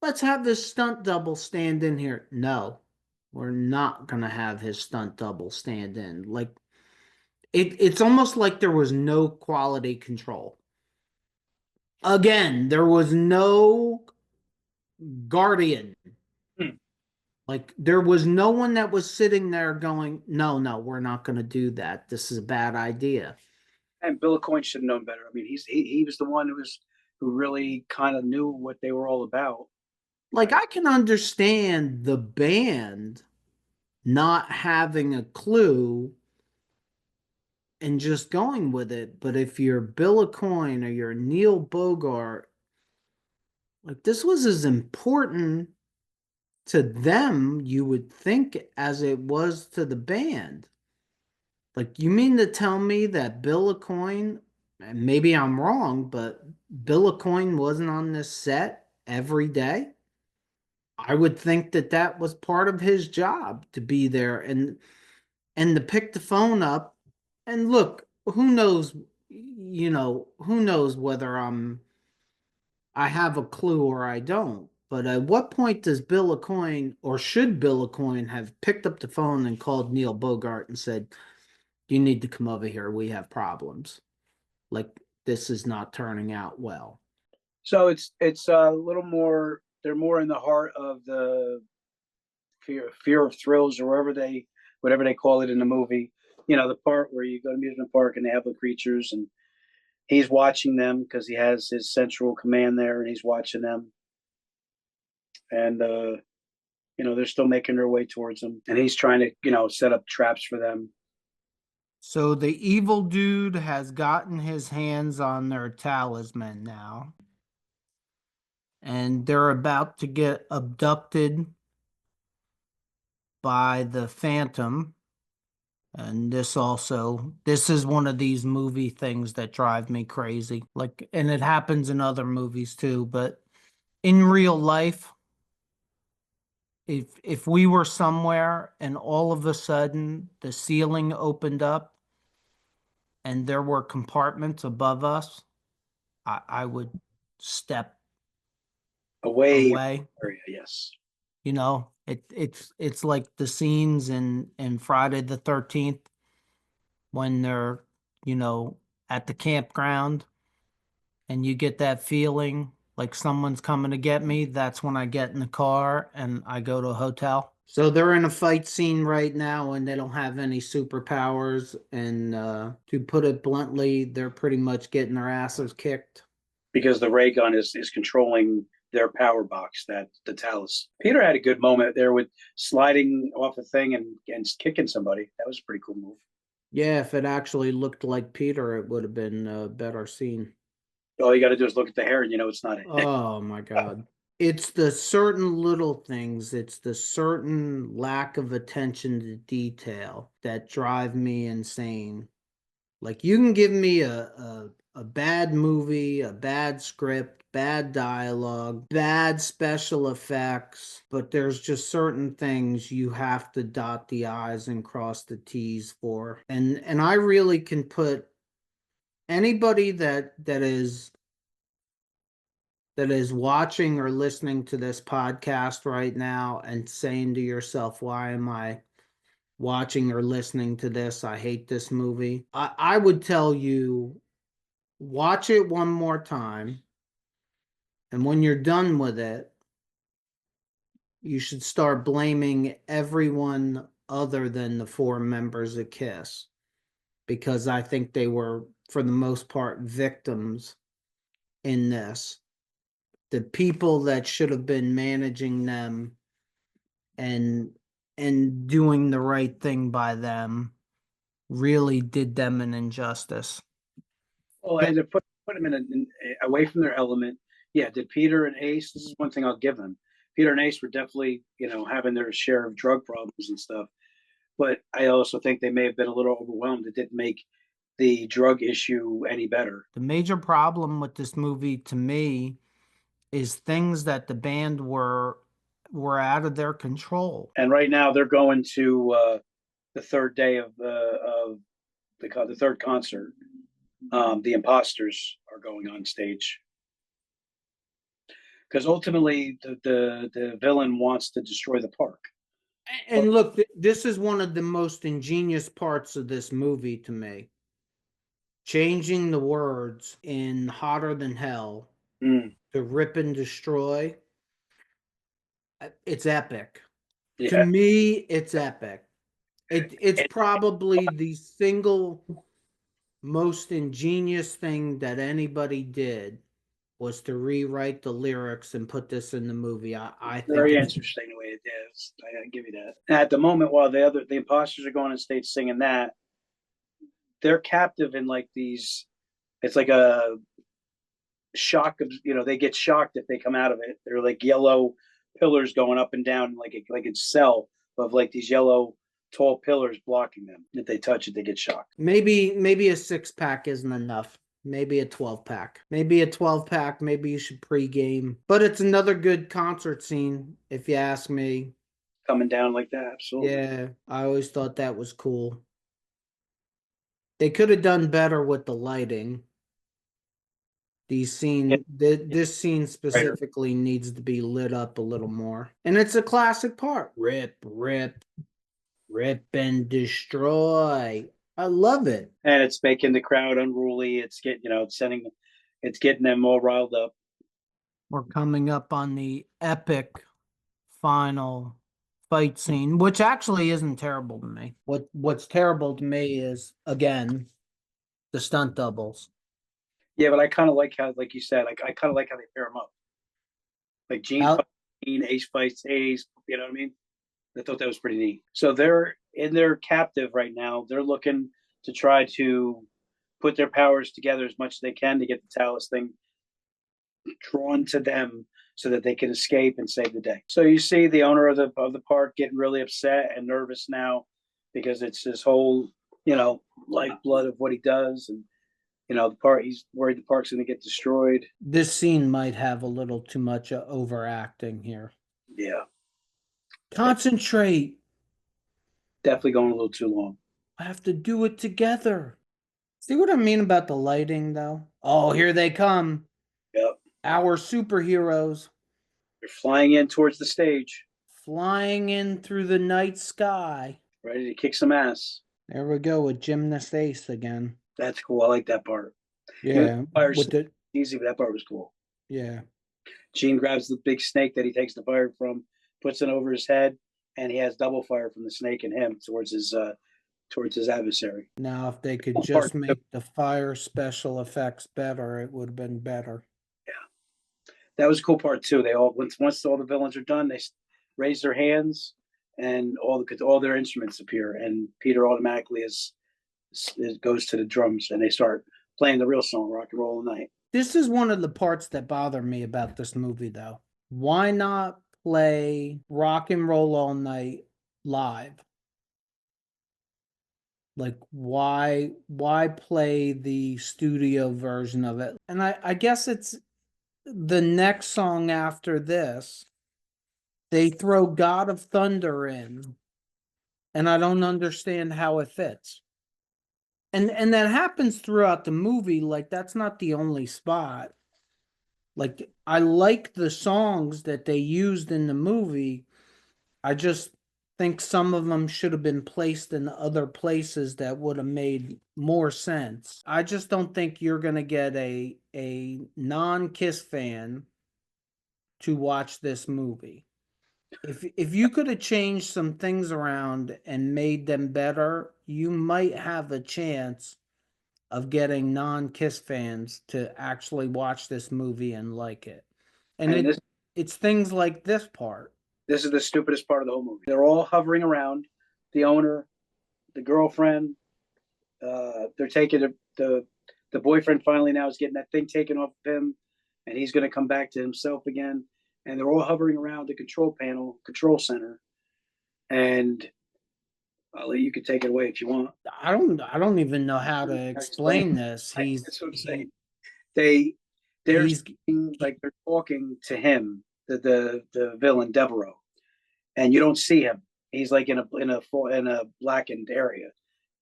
let's have this stunt double stand in here. No, we're not gonna have his stunt double stand in. Like it's almost like there was no quality control. Again, there was no guardian. Hmm. Like there was no one that was sitting there going, no, no, we're not going to do that. This is a bad idea. And Bill Coyne should have known better. I mean, he was the one who really kind of knew what they were all about. Like I can understand the band not having a clue and just going with it, but if you're Bill Coyne or you're Neil Bogart, like this was as important to them, you would think, as it was to the band. Like, you mean to tell me that Bill Coyne, and maybe I'm wrong, but Bill Coyne wasn't on this set every day? I would think that that was part of his job to be there and to pick the phone up. And look, who knows, who knows whether I have a clue or I don't. But at what point does Bill Coyne, or should Bill Coyne have picked up the phone and called Neil Bogart and said, you need to come over here. We have problems. Like this is not turning out well. So it's a little more. They're more in the heart of the fear of thrills, or whatever they call it in the movie. You know, the part where you go to amusement park and they have the creatures, and he's watching them because he has his central command there, and he's watching them, and they're still making their way towards him, and he's trying to set up traps for them. So the evil dude has gotten his hands on their talisman now, and they're about to get abducted by the Phantom. And this is one of these movie things that drive me crazy. Like, and it happens in other movies too, but in real life, if we were somewhere and all of a sudden the ceiling opened up and there were compartments above us, I would step Away away. area, yes. It's like the scenes in Friday the 13th when they're, at the campground and you get that feeling like someone's coming to get me. That's when I get in the car and I go to a hotel. So they're in a fight scene right now and they don't have any superpowers. And to put it bluntly, they're pretty much getting their asses kicked. Because the ray gun is controlling their power box, that the Talus. Peter had a good moment there with sliding off a thing and kicking somebody. That was a pretty cool move. Yeah, if it actually looked like Peter, it would have been a better scene. All you got to do is look at the hair and it's not. Oh my God. It's the certain little things, it's the certain lack of attention to detail that drive me insane. Like you can give me a bad movie, a bad script, bad dialogue, bad special effects, but there's just certain things you have to dot the I's and cross the T's for. And I really can put anybody that is watching or listening to this podcast right now and saying to yourself, why am I watching or listening to this? I hate this movie. I would tell you, watch it one more time. And when you're done with it, you should start blaming everyone other than the four members of KISS. Because I think they were, for the most part, victims in this. The people that should have been managing them and doing the right thing by them really did them an injustice. Well, and to put them away from their element, Yeah, did Peter and Ace? This is one thing I'll give them. Peter and Ace were definitely, having their share of drug problems and stuff. But I also think they may have been a little overwhelmed. It didn't make the drug issue any better. The major problem with this movie to me is things that the band were out of their control. And right now they're going to the third day of the third concert. The imposters are going on stage because ultimately the villain wants to destroy the park. And look, this is one of the most ingenious parts of this movie to me. Changing the words in Hotter Than Hell to Rip and Destroy. It's epic. Yeah. To me, it's epic. It's probably the single most ingenious thing that anybody did was to rewrite the lyrics and put this in the movie. I think Very it's interesting the way it is. I give you that. At the moment, while the imposters are going on stage singing that, they're captive in like these. It's like a shock of they get shocked if they come out of it. They're like yellow pillars going up and down like it's cell of like these yellow tall pillars blocking them. If they touch it, they get shocked. maybe a 6-pack isn't enough. Maybe a 12-pack. Maybe a 12-pack. Maybe you should pregame. But it's another good concert scene, if you ask me. Coming down like that, absolutely. Yeah, I always thought that was cool. They could have done better with the lighting. This scene specifically needs to be lit up a little more. And it's a classic part. Rip, rip, rip and destroy. I love it. And it's making the crowd unruly. It's getting, it's getting them all riled up. We're coming up on the epic final fight scene, which actually isn't terrible to me. What's terrible to me is, again, the stunt doubles. Yeah, but I kind of like how, like you said, I kind of like how they pair them up. Like Gene fights Gene, Ace fights Ace. You know what I mean? I thought that was pretty neat. So they're in their captive right now. They're looking to try to put their powers together as much as they can to get the Talus thing drawn to them so that they can escape and save the day. So you see the owner of the park getting really upset and nervous now because it's his whole, lifeblood of what he does. And the park, he's worried the park's going to get destroyed. This scene might have a little too much overacting here. Yeah. Concentrate. Definitely going a little too long. I have to do it together. See what I mean about the lighting, though? Oh, here they come. Yep. Our superheroes. They're flying in towards the stage. Flying in through the night sky. Ready to kick some ass. There we go with Gymnast Ace again. That's cool. I like that part. Yeah. Easy, but that part was cool. Yeah. Gene grabs the big snake that he takes the fire from, puts it over his head, and he has double fire from the snake and him towards his adversary. Now, if they could just make the fire special effects better, it would have been better. Yeah, that was a cool part too. They all once all the villains are done, they raise their hands, and all their instruments appear, and Peter automatically goes to the drums, and they start playing the real song, "Rock and Roll All Night." This is one of the parts that bother me about this movie, though. Why not play Rock and Roll All Night live? Like, why play the studio version of it? And I guess it's the next song after this. They throw God of Thunder in, and I don't understand how it fits. And that happens throughout the movie. Like, that's not the only spot. Like, I like the songs that they used in the movie. I just think some of them should have been placed in other places that would have made more sense. I just don't think you're going to get a non-KISS fan to watch this movie. If you could have changed some things around and made them better, you might have a chance of getting non-KISS fans to actually watch this movie and like it. And it's things like this part. This is the stupidest part of the whole movie. They're all hovering around the owner, the girlfriend. They're taking the boyfriend finally now is getting that thing taken off of him. and he's going to come back to himself again. And they're all hovering around the control center. And you could take it away if you want. I don't even know how to explain this. That's what I'm saying. They're he's like they're talking to him, the villain Devereaux, and you don't see him. He's like in a blackened area.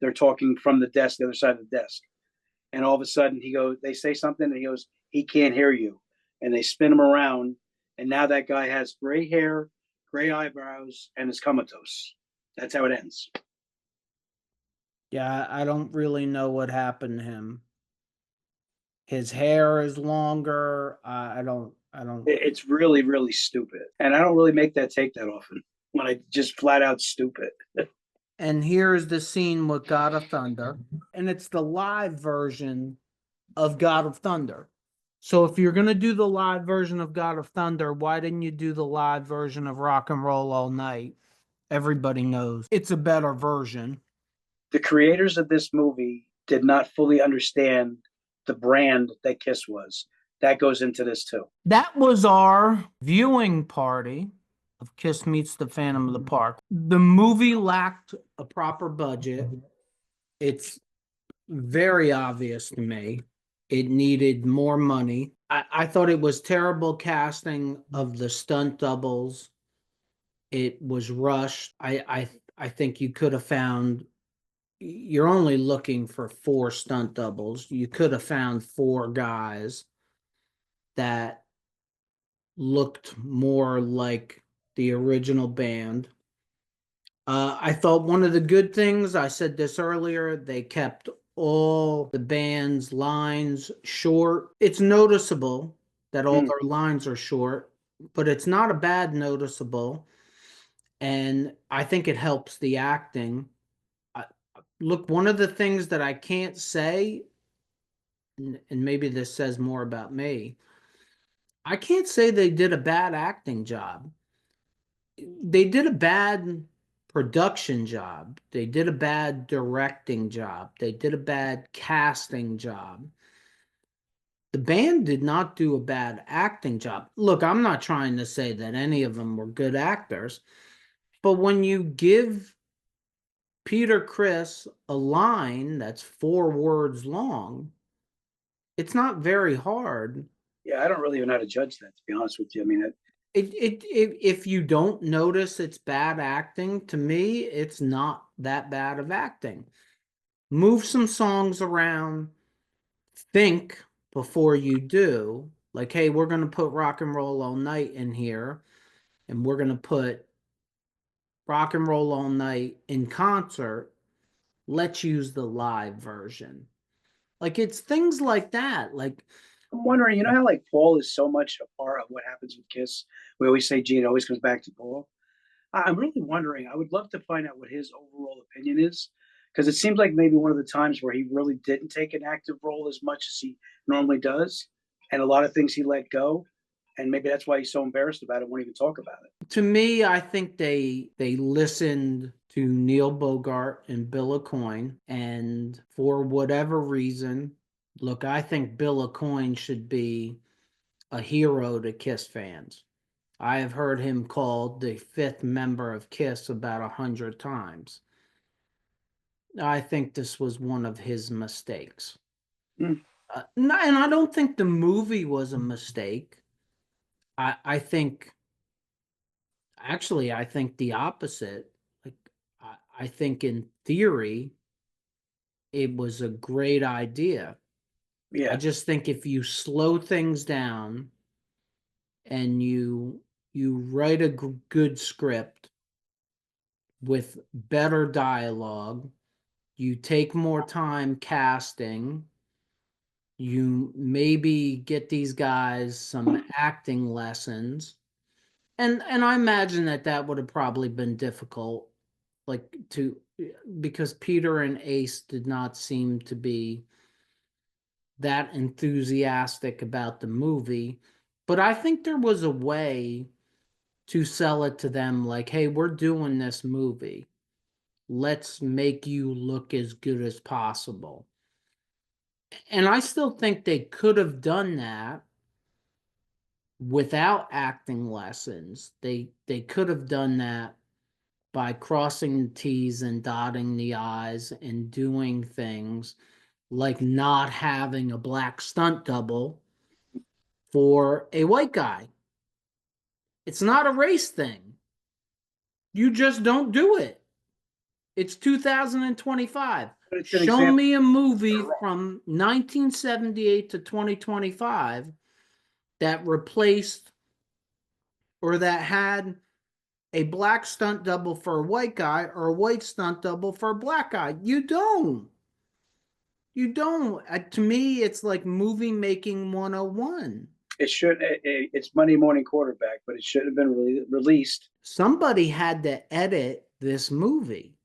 They're talking from the desk, the other side of the desk, and all of a sudden they say something, and he goes, he can't hear you, and they spin him around, and now that guy has gray hair, gray eyebrows, and is comatose. That's how it ends. Yeah, I don't really know what happened to him. His hair is longer. I don't. It's really, really stupid, and I don't really make that take that often. When I just flat out stupid. And here's the scene with God of Thunder, and it's the live version of God of Thunder. So if you're gonna do the live version of God of Thunder, why didn't you do the live version of Rock and Roll All Night? Everybody knows it's a better version. The creators of this movie did not fully understand the brand that KISS was. That goes into this too. That was our viewing party of KISS Meets the Phantom of the Park. The movie lacked a proper budget. It's very obvious to me. It needed more money. I thought it was terrible casting of the stunt doubles. It was rushed. I think you could have found, you're only looking for 4 stunt doubles. You could have found 4 guys that looked more like the original band. I thought one of the good things, I said this earlier, they kept all the band's lines short. It's noticeable that all their lines are short, but it's not a bad noticeable. And I think it helps the acting. Look, one of the things that I can't say, and maybe this says more about me, I can't say they did a bad acting job. They did a bad production job. They did a bad directing job. They did a bad casting job. The band did not do a bad acting job. Look, I'm not trying to say that any of them were good actors, but when you give Peter Criss a line that's 4 words long, it's not very hard. Yeah, I don't really even know how to judge that, to be honest with you. I mean, if you don't notice it's bad acting, to me, it's not that bad of acting. Move some songs around, think before you do. Like, hey, we're going to put Rock and Roll All Night in here, and we're going to put Rock and Roll All Night in concert. Let's use the live version. Like, it's things like that. Like, I'm wondering, you know how like Paul is so much a part of what happens with KISS? We always say, gee, it always comes back to Paul. I'm really wondering. I would love to find out what his overall opinion is, because it seems like maybe one of the times where he really didn't take an active role as much as he normally does, and a lot of things he let go, and maybe that's why he's so embarrassed about it, won't even talk about it. To me, I think they listened to Neil Bogart and Bill Aucoin, and for whatever reason, look, I think Bill Aucoin should be a hero to KISS fans. I have heard him called the 5th member of KISS about 100 times. I think this was one of his mistakes. And I don't think the movie was a mistake. I think, actually, I think the opposite. Like, I think in theory, it was a great idea. Yeah. I just think if you slow things down and you write a good script with better dialogue, you take more time casting, you maybe get these guys some acting lessons, and I imagine that would have probably been difficult, like because Peter and Ace did not seem to be that enthusiastic about the movie, but I think there was a way to sell it to them, like, hey, we're doing this movie, let's make you look as good as possible. And I still think they could have done that, without acting lessons. They could have done that by crossing the T's and dotting the I's and doing things like not having a black stunt double for a white guy. It's not a race thing. You just don't do it. It's 2025. But it's an Show example. me a movie from 1978 to 2025 that replaced or that had a black stunt double for a white guy or a white stunt double for a black guy. You don't. You don't. To me, it's like movie making 101. It should. It's Monday Morning Quarterback, but it should have been released. Somebody had to edit this movie.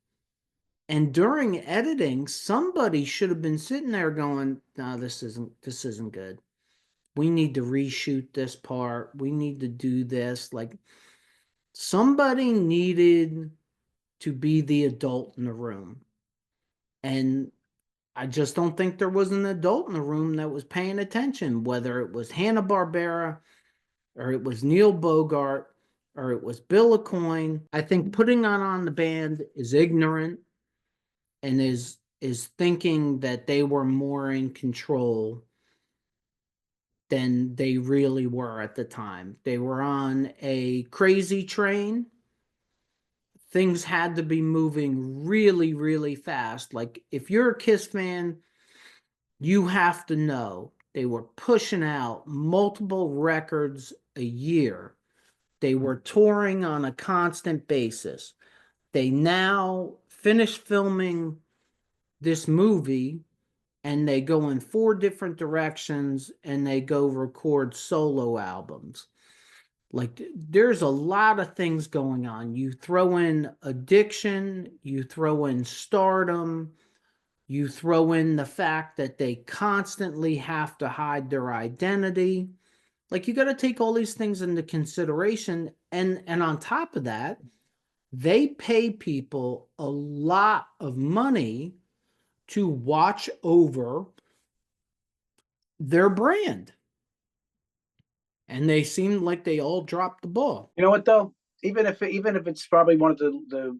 And during editing, somebody should have been sitting there going, no, this isn't good. We need to reshoot this part. We need to do this. Like, somebody needed to be the adult in the room. And I just don't think there was an adult in the room that was paying attention, whether it was Hanna-Barbera or it was Neil Bogart or it was Bill Aucoin. I think putting on the band is ignorant and is thinking that they were more in control than they really were at the time. They were on a crazy train. Things had to be moving really, really fast. Like, if you're a KISS fan, you have to know they were pushing out multiple records a year. They were touring on a constant basis. They now finished filming this movie and they go in 4 different directions and they go record solo albums. Like, there's a lot of things going on. You throw in addiction, you throw in stardom, you throw in the fact that they constantly have to hide their identity. Like, you got to take all these things into consideration. And on top of that, they pay people a lot of money to watch over their brand. And they seem like they all dropped the ball. You know what though? Even if it's probably one of the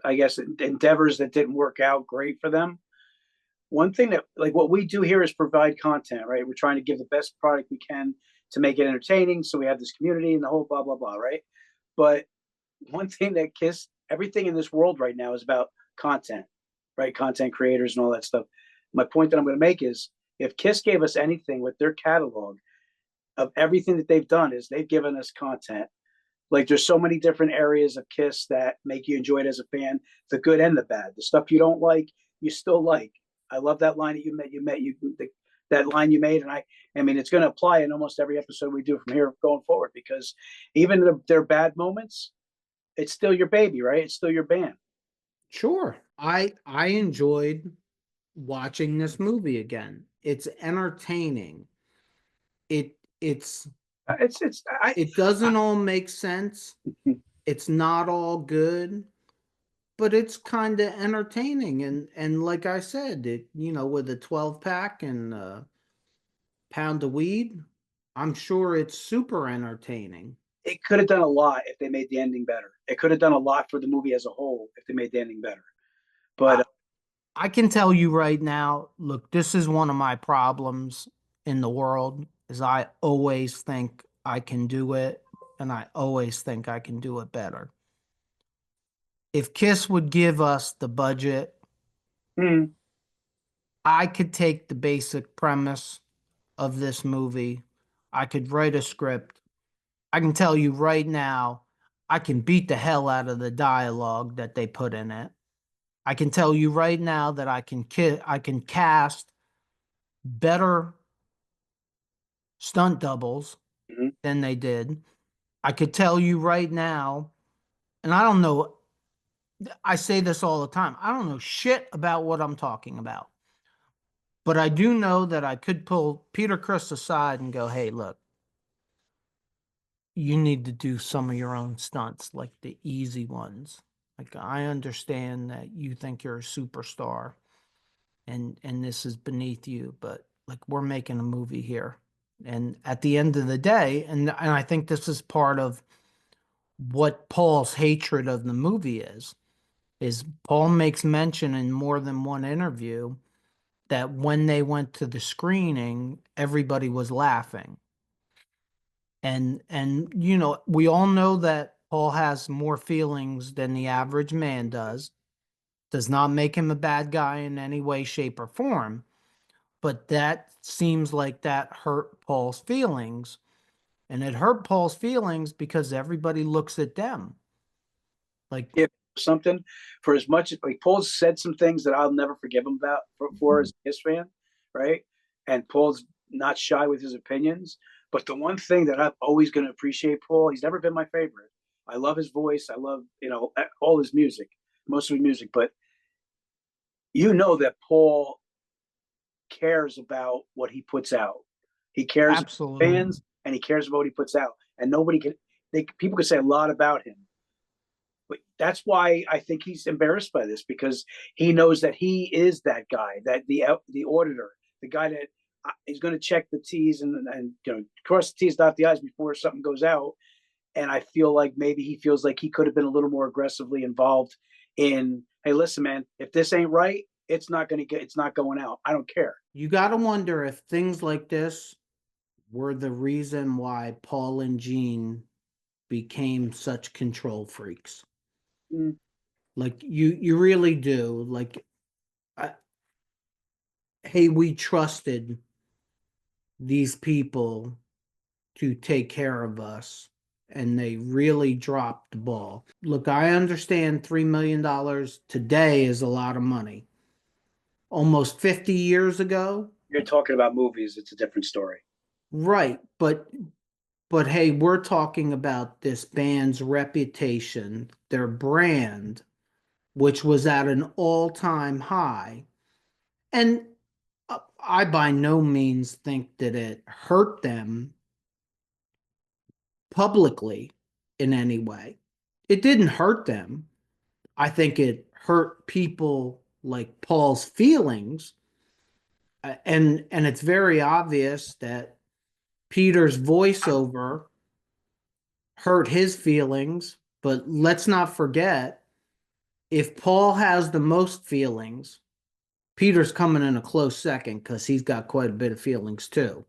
I guess endeavors that didn't work out great for them. One thing that, like, what we do here is provide content, right? We're trying to give the best product we can to make it entertaining, so we have this community and the whole blah blah blah, right? But one thing that KISS, everything in this world right now is about content, right? Content creators and all that stuff. My point that I'm going to make is, if KISS gave us anything with their catalog of everything that they've done, is they've given us content. Like, there's so many different areas of KISS that make you enjoy it as a fan, the good and the bad. The stuff you don't like, you still like. I love that line that that line you made, and I mean, it's going to apply in almost every episode we do from here going forward, because even their bad moments, it's still your baby, right? It's still your band. Sure. I enjoyed watching this movie again. It's entertaining. It doesn't all make sense. It's not all good, but it's kind of entertaining. And like I said, with a 12-pack and a pound of weed, I'm sure it's super entertaining. It could have done a lot if they made the ending better. It could have done a lot for the movie as a whole if they made the ending better. But I can tell you right now, look, this is one of my problems in the world, is I always think I can do it, and I always think I can do it better. If KISS would give us the budget, I could take the basic premise of this movie. I could write a script. I can tell you right now, I can beat the hell out of the dialogue that they put in it. I can tell you right now that I can cast better stunt doubles than they did. I could tell you right now, and I don't know, I say this all the time, I don't know shit about what I'm talking about. But I do know that I could pull Peter Criss aside and go, hey, look, you need to do some of your own stunts, like the easy ones. Like, I understand that you think you're a superstar and this is beneath you, but like, we're making a movie here. And at the end of the day, and I think this is part of what Paul's hatred of the movie is Paul makes mention in more than one interview that when they went to the screening, everybody was laughing. And you know, we all know that Paul has more feelings than the average man does not make him a bad guy in any way, shape, or form. But that seems like that hurt Paul's feelings. And it hurt Paul's feelings because everybody looks at them. Like, If something, for as much like Paul's said some things that I'll never forgive him about for as a KISS fan, right? And Paul's not shy with his opinions. But the one thing that I'm always going to appreciate Paul, he's never been my favorite. I love his voice. I love, all his music, most of his music. But you know that Paul cares about what he puts out. He cares about absolutely. fans and he cares about what he puts out. And nobody can, people can say a lot about him. But that's why I think he's embarrassed by this, because he knows that he is that guy, that the auditor, the guy that is going to check the T's and cross the T's, dot the I's before something goes out. And I feel like maybe he feels like he could have been a little more aggressively involved in, hey, listen, man, if this ain't right, it's not going out. I don't care. You got to wonder if things like this were the reason why Paul and Gene became such control freaks. Mm. Like you really do. Like, hey, we trusted these people to take care of us, and they really dropped the ball. Look, I understand $3 million today is a lot of money. Almost 50 years ago. You're talking about movies, it's a different story. Right, but hey, we're talking about this band's reputation, their brand, which was at an all-time high. And I by no means think that it hurt them publicly in any way. It didn't hurt them. I think it hurt people like Paul's feelings. And it's very obvious that Peter's voiceover hurt his feelings, but let's not forget, if Paul has the most feelings, Peter's coming in a close second because he's got quite a bit of feelings too.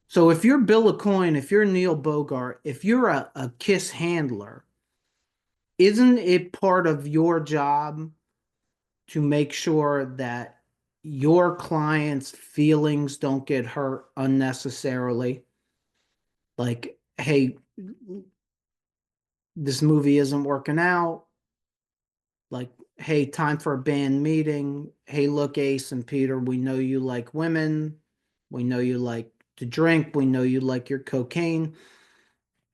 So if you're Bill Aucoin, if you're Neil Bogart, if you're a KISS handler, isn't it part of your job to make sure that your clients' feelings don't get hurt unnecessarily? Like, hey, this movie isn't working out. Like, hey, time for a band meeting. Hey, look, Ace and Peter, we know you like women. We know you like to drink. We know you like your cocaine.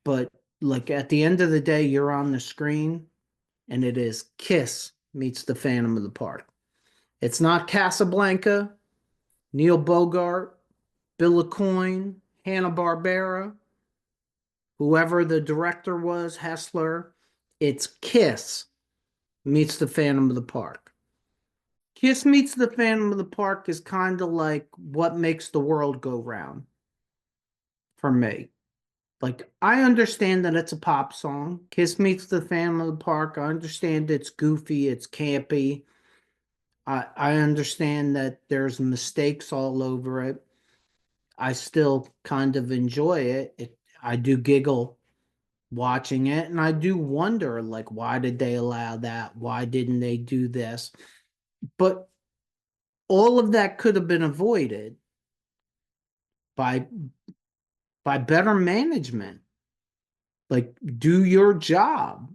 But like at the end of the day, you're on the screen and it is KISS meets the Phantom of the Park. It's not Casablanca, Neil Bogart, Bill Aucoin, Hanna-Barbera, whoever the director was, Hessler. It's KISS meets the Phantom of the Park. KISS meets the Phantom of the Park is kind of like what makes the world go round for me. Like, I understand that it's a pop song. KISS meets the Phantom of the Park. I understand it's goofy, it's campy. I understand that there's mistakes all over it. I still kind of enjoy it. I do giggle watching it, and I do wonder, like, why did they allow that? Why didn't they do this? But all of that could have been avoided by better management. Like, do your job.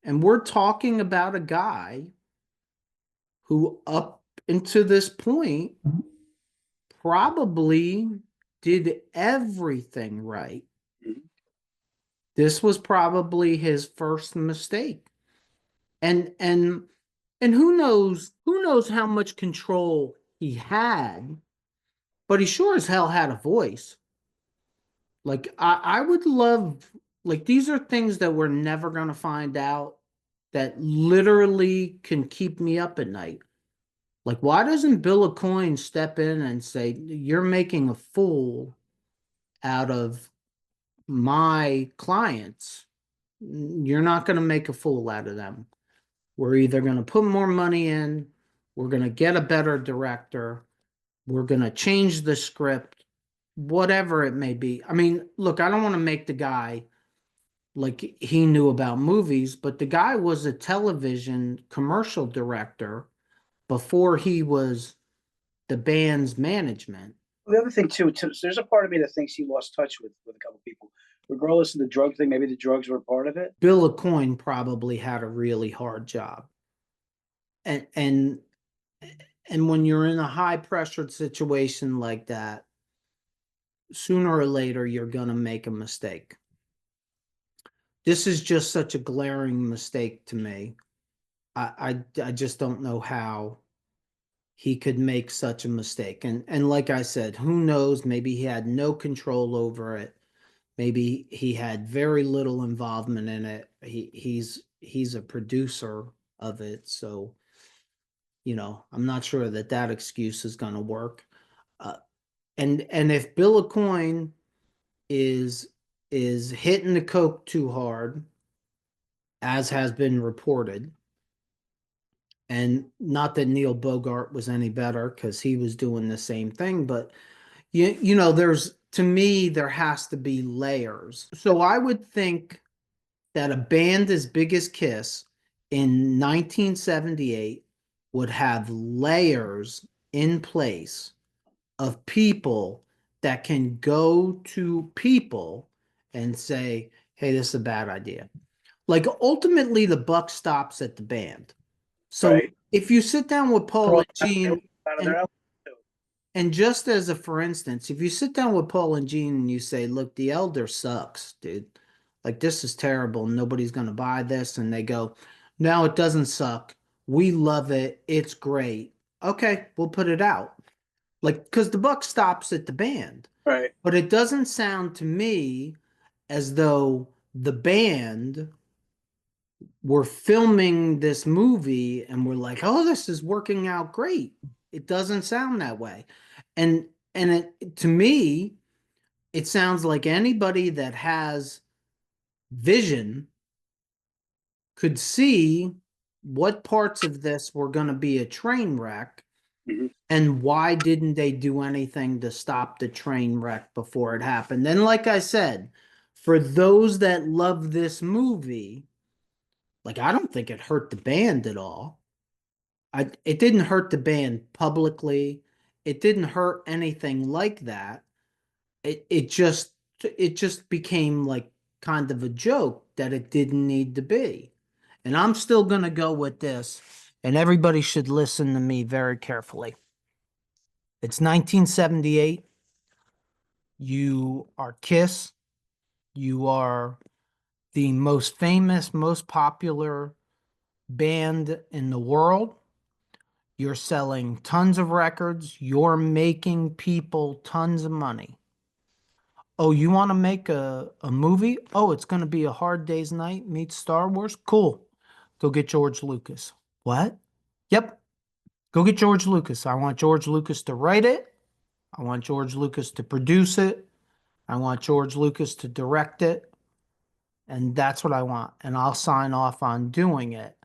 And we're talking about a guy who up until this point probably did everything right. This was probably his first mistake. And who knows how much control he had, but he sure as hell had a voice. Like, I would love, like, these are things that we're never going to find out that literally can keep me up at night. Like, why doesn't Bill Aucoin step in and say, you're making a fool out of my clients, you're not going to make a fool out of them. We're either going to put more money in, we're going to get a better director, we're going to change the script, whatever it may be. I mean, look, I don't want to make the guy like he knew about movies, but the guy was a television commercial director before he was the band's management. The other thing too, there's a part of me that thinks he lost touch with a couple people, regardless of the drug thing. Maybe the drugs were part of it. Bill Aucoin probably had a really hard job, and when you're in a high pressured situation like that, sooner or later you're gonna make a mistake. This is just such a glaring mistake to me. I just don't know how he could make such a mistake. And like I said, who knows? Maybe he had no control over it. Maybe he had very little involvement in it. He's a producer of it, so I'm not sure that excuse is going to work. And if Bill Aucoin is hitting the coke too hard, as has been reported, and not that Neil Bogart was any better because he was doing the same thing, but there's, to me, there has to be layers. So I would think that a band as big as KISS in 1978 would have layers in place of people that can go to people and say, hey, this is a bad idea. Like, ultimately, the buck stops at the band. So Right. if you sit down with Paul and Gene, and, and just as a for instance, if you sit down with Paul and Gene and you say, look, The Elder sucks, dude. Like, this is terrible. Nobody's going to buy this. And they go, no, it doesn't suck. We love it. It's great. Okay, we'll put it out. Like, because the buck stops at the band. right. But it doesn't sound to me as though the band were filming this movie and we're like, oh, this is working out great. It doesn't sound that way. And to me, it sounds like anybody that has vision could see what parts of this were going to be a train wreck. Mm-hmm. And why didn't they do anything to stop the train wreck before it happened? And like I said, for those that love this movie, like, I don't think it hurt the band at all. It didn't hurt the band publicly. It didn't hurt anything like that. It just became like kind of a joke that it didn't need to be. And I'm still going to go with this, and everybody should listen to me very carefully. It's 1978. You are KISS. You are the most famous, most popular band in the world. You're selling tons of records. You're making people tons of money. Oh, you want to make a movie? Oh, it's going to be A Hard Day's Night meets Star Wars? Cool. Go get George Lucas. What? Yep. Go get George Lucas. I want George Lucas to write it. I want George Lucas to produce it. I want George Lucas to direct it. And that's what I want. And I'll sign off on doing it.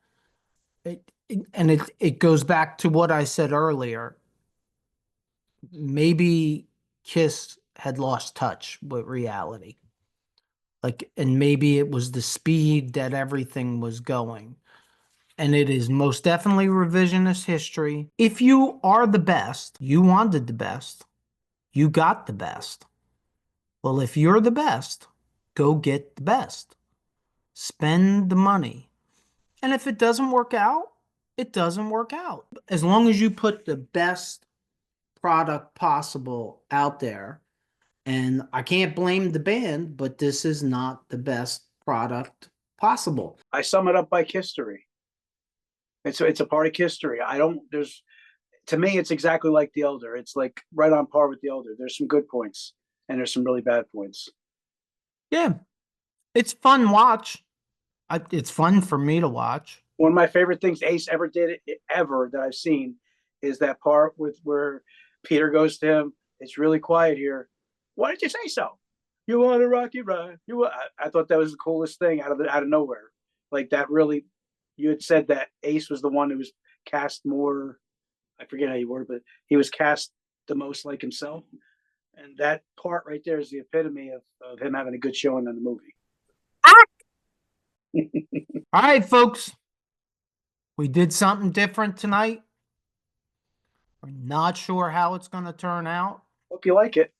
It goes back to what I said earlier. Maybe KISS had lost touch with reality. And maybe it was the speed that everything was going. And it is most definitely revisionist history. If you are the best, you wanted the best, you got the best. Well, if you're the best, go get the best. Spend the money. And if it doesn't work out, it doesn't work out. As long as you put the best product possible out there, and I can't blame the band, but this is not the best product possible. I sum it up by history. It's a part of history. To me, it's exactly like The Elder. It's like right on par with The Elder. There's some good points and there's some really bad points. Yeah, it's fun watch. It's fun for me to watch. One of my favorite things Ace ever did that I've seen is that part with where Peter goes to him. It's really quiet here. Why did you say so? You want a rocky ride? I thought that was the coolest thing out of nowhere. Like that really. You had said that Ace was the one who was cast more. I forget how you worded, but he was cast the most like himself, and that part right there is the epitome of him having a good showing in the movie. All right, folks. We did something different tonight. We're not sure how it's going to turn out. Hope you like it.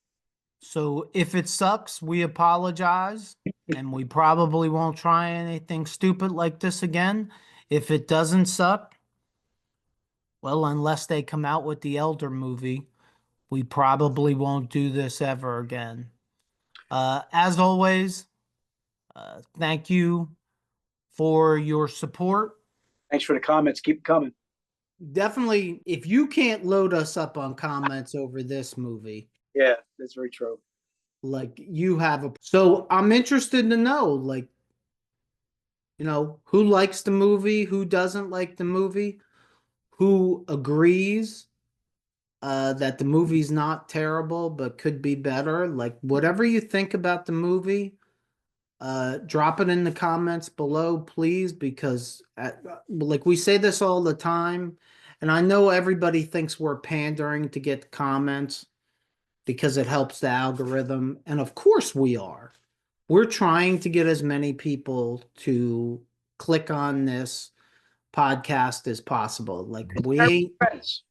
So if it sucks, we apologize. And we probably won't try anything stupid like this again. If it doesn't suck, well, unless they come out with the Elder movie, we probably won't do this ever again. As always, thank you for your support. Thanks for the comments. Keep coming. Definitely, if you can't load us up on comments over this movie, Yeah, that's very true. like you have a. So I'm interested to know, like, who likes the movie, who doesn't like the movie, who agrees that the movie's not terrible but could be better. Like, whatever you think about the movie, drop it in the comments below, please, because like we say this all the time, and I know everybody thinks we're pandering to get comments because it helps the algorithm, and of course we are. We're trying to get as many people to click on this podcast as possible. Like Friends.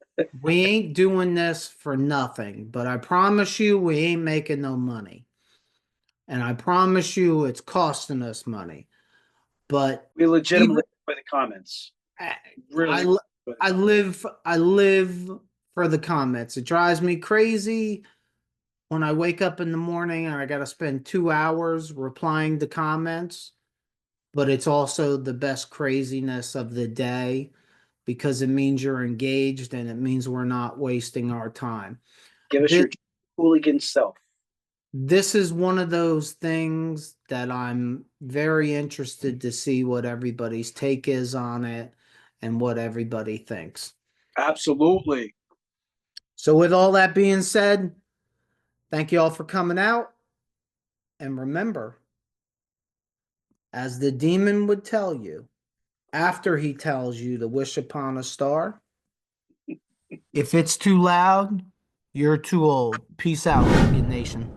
we ain't doing this for nothing, but I promise you we ain't making no money. And I promise you it's costing us money. But We legitimately by the comments. Really, I live for the comments. It drives me crazy when I wake up in the morning and I got to spend 2 hours replying to comments, but it's also the best craziness of the day because it means you're engaged and it means we're not wasting our time. give us your hooligan self. This is one of those things that I'm very interested to see what everybody's take is on it and what everybody thinks. Absolutely. So with all that being said, thank you all for coming out. And remember, as the demon would tell you, after he tells you to wish upon a star, if it's too loud, you're too old. Peace out, Hooligan Nation.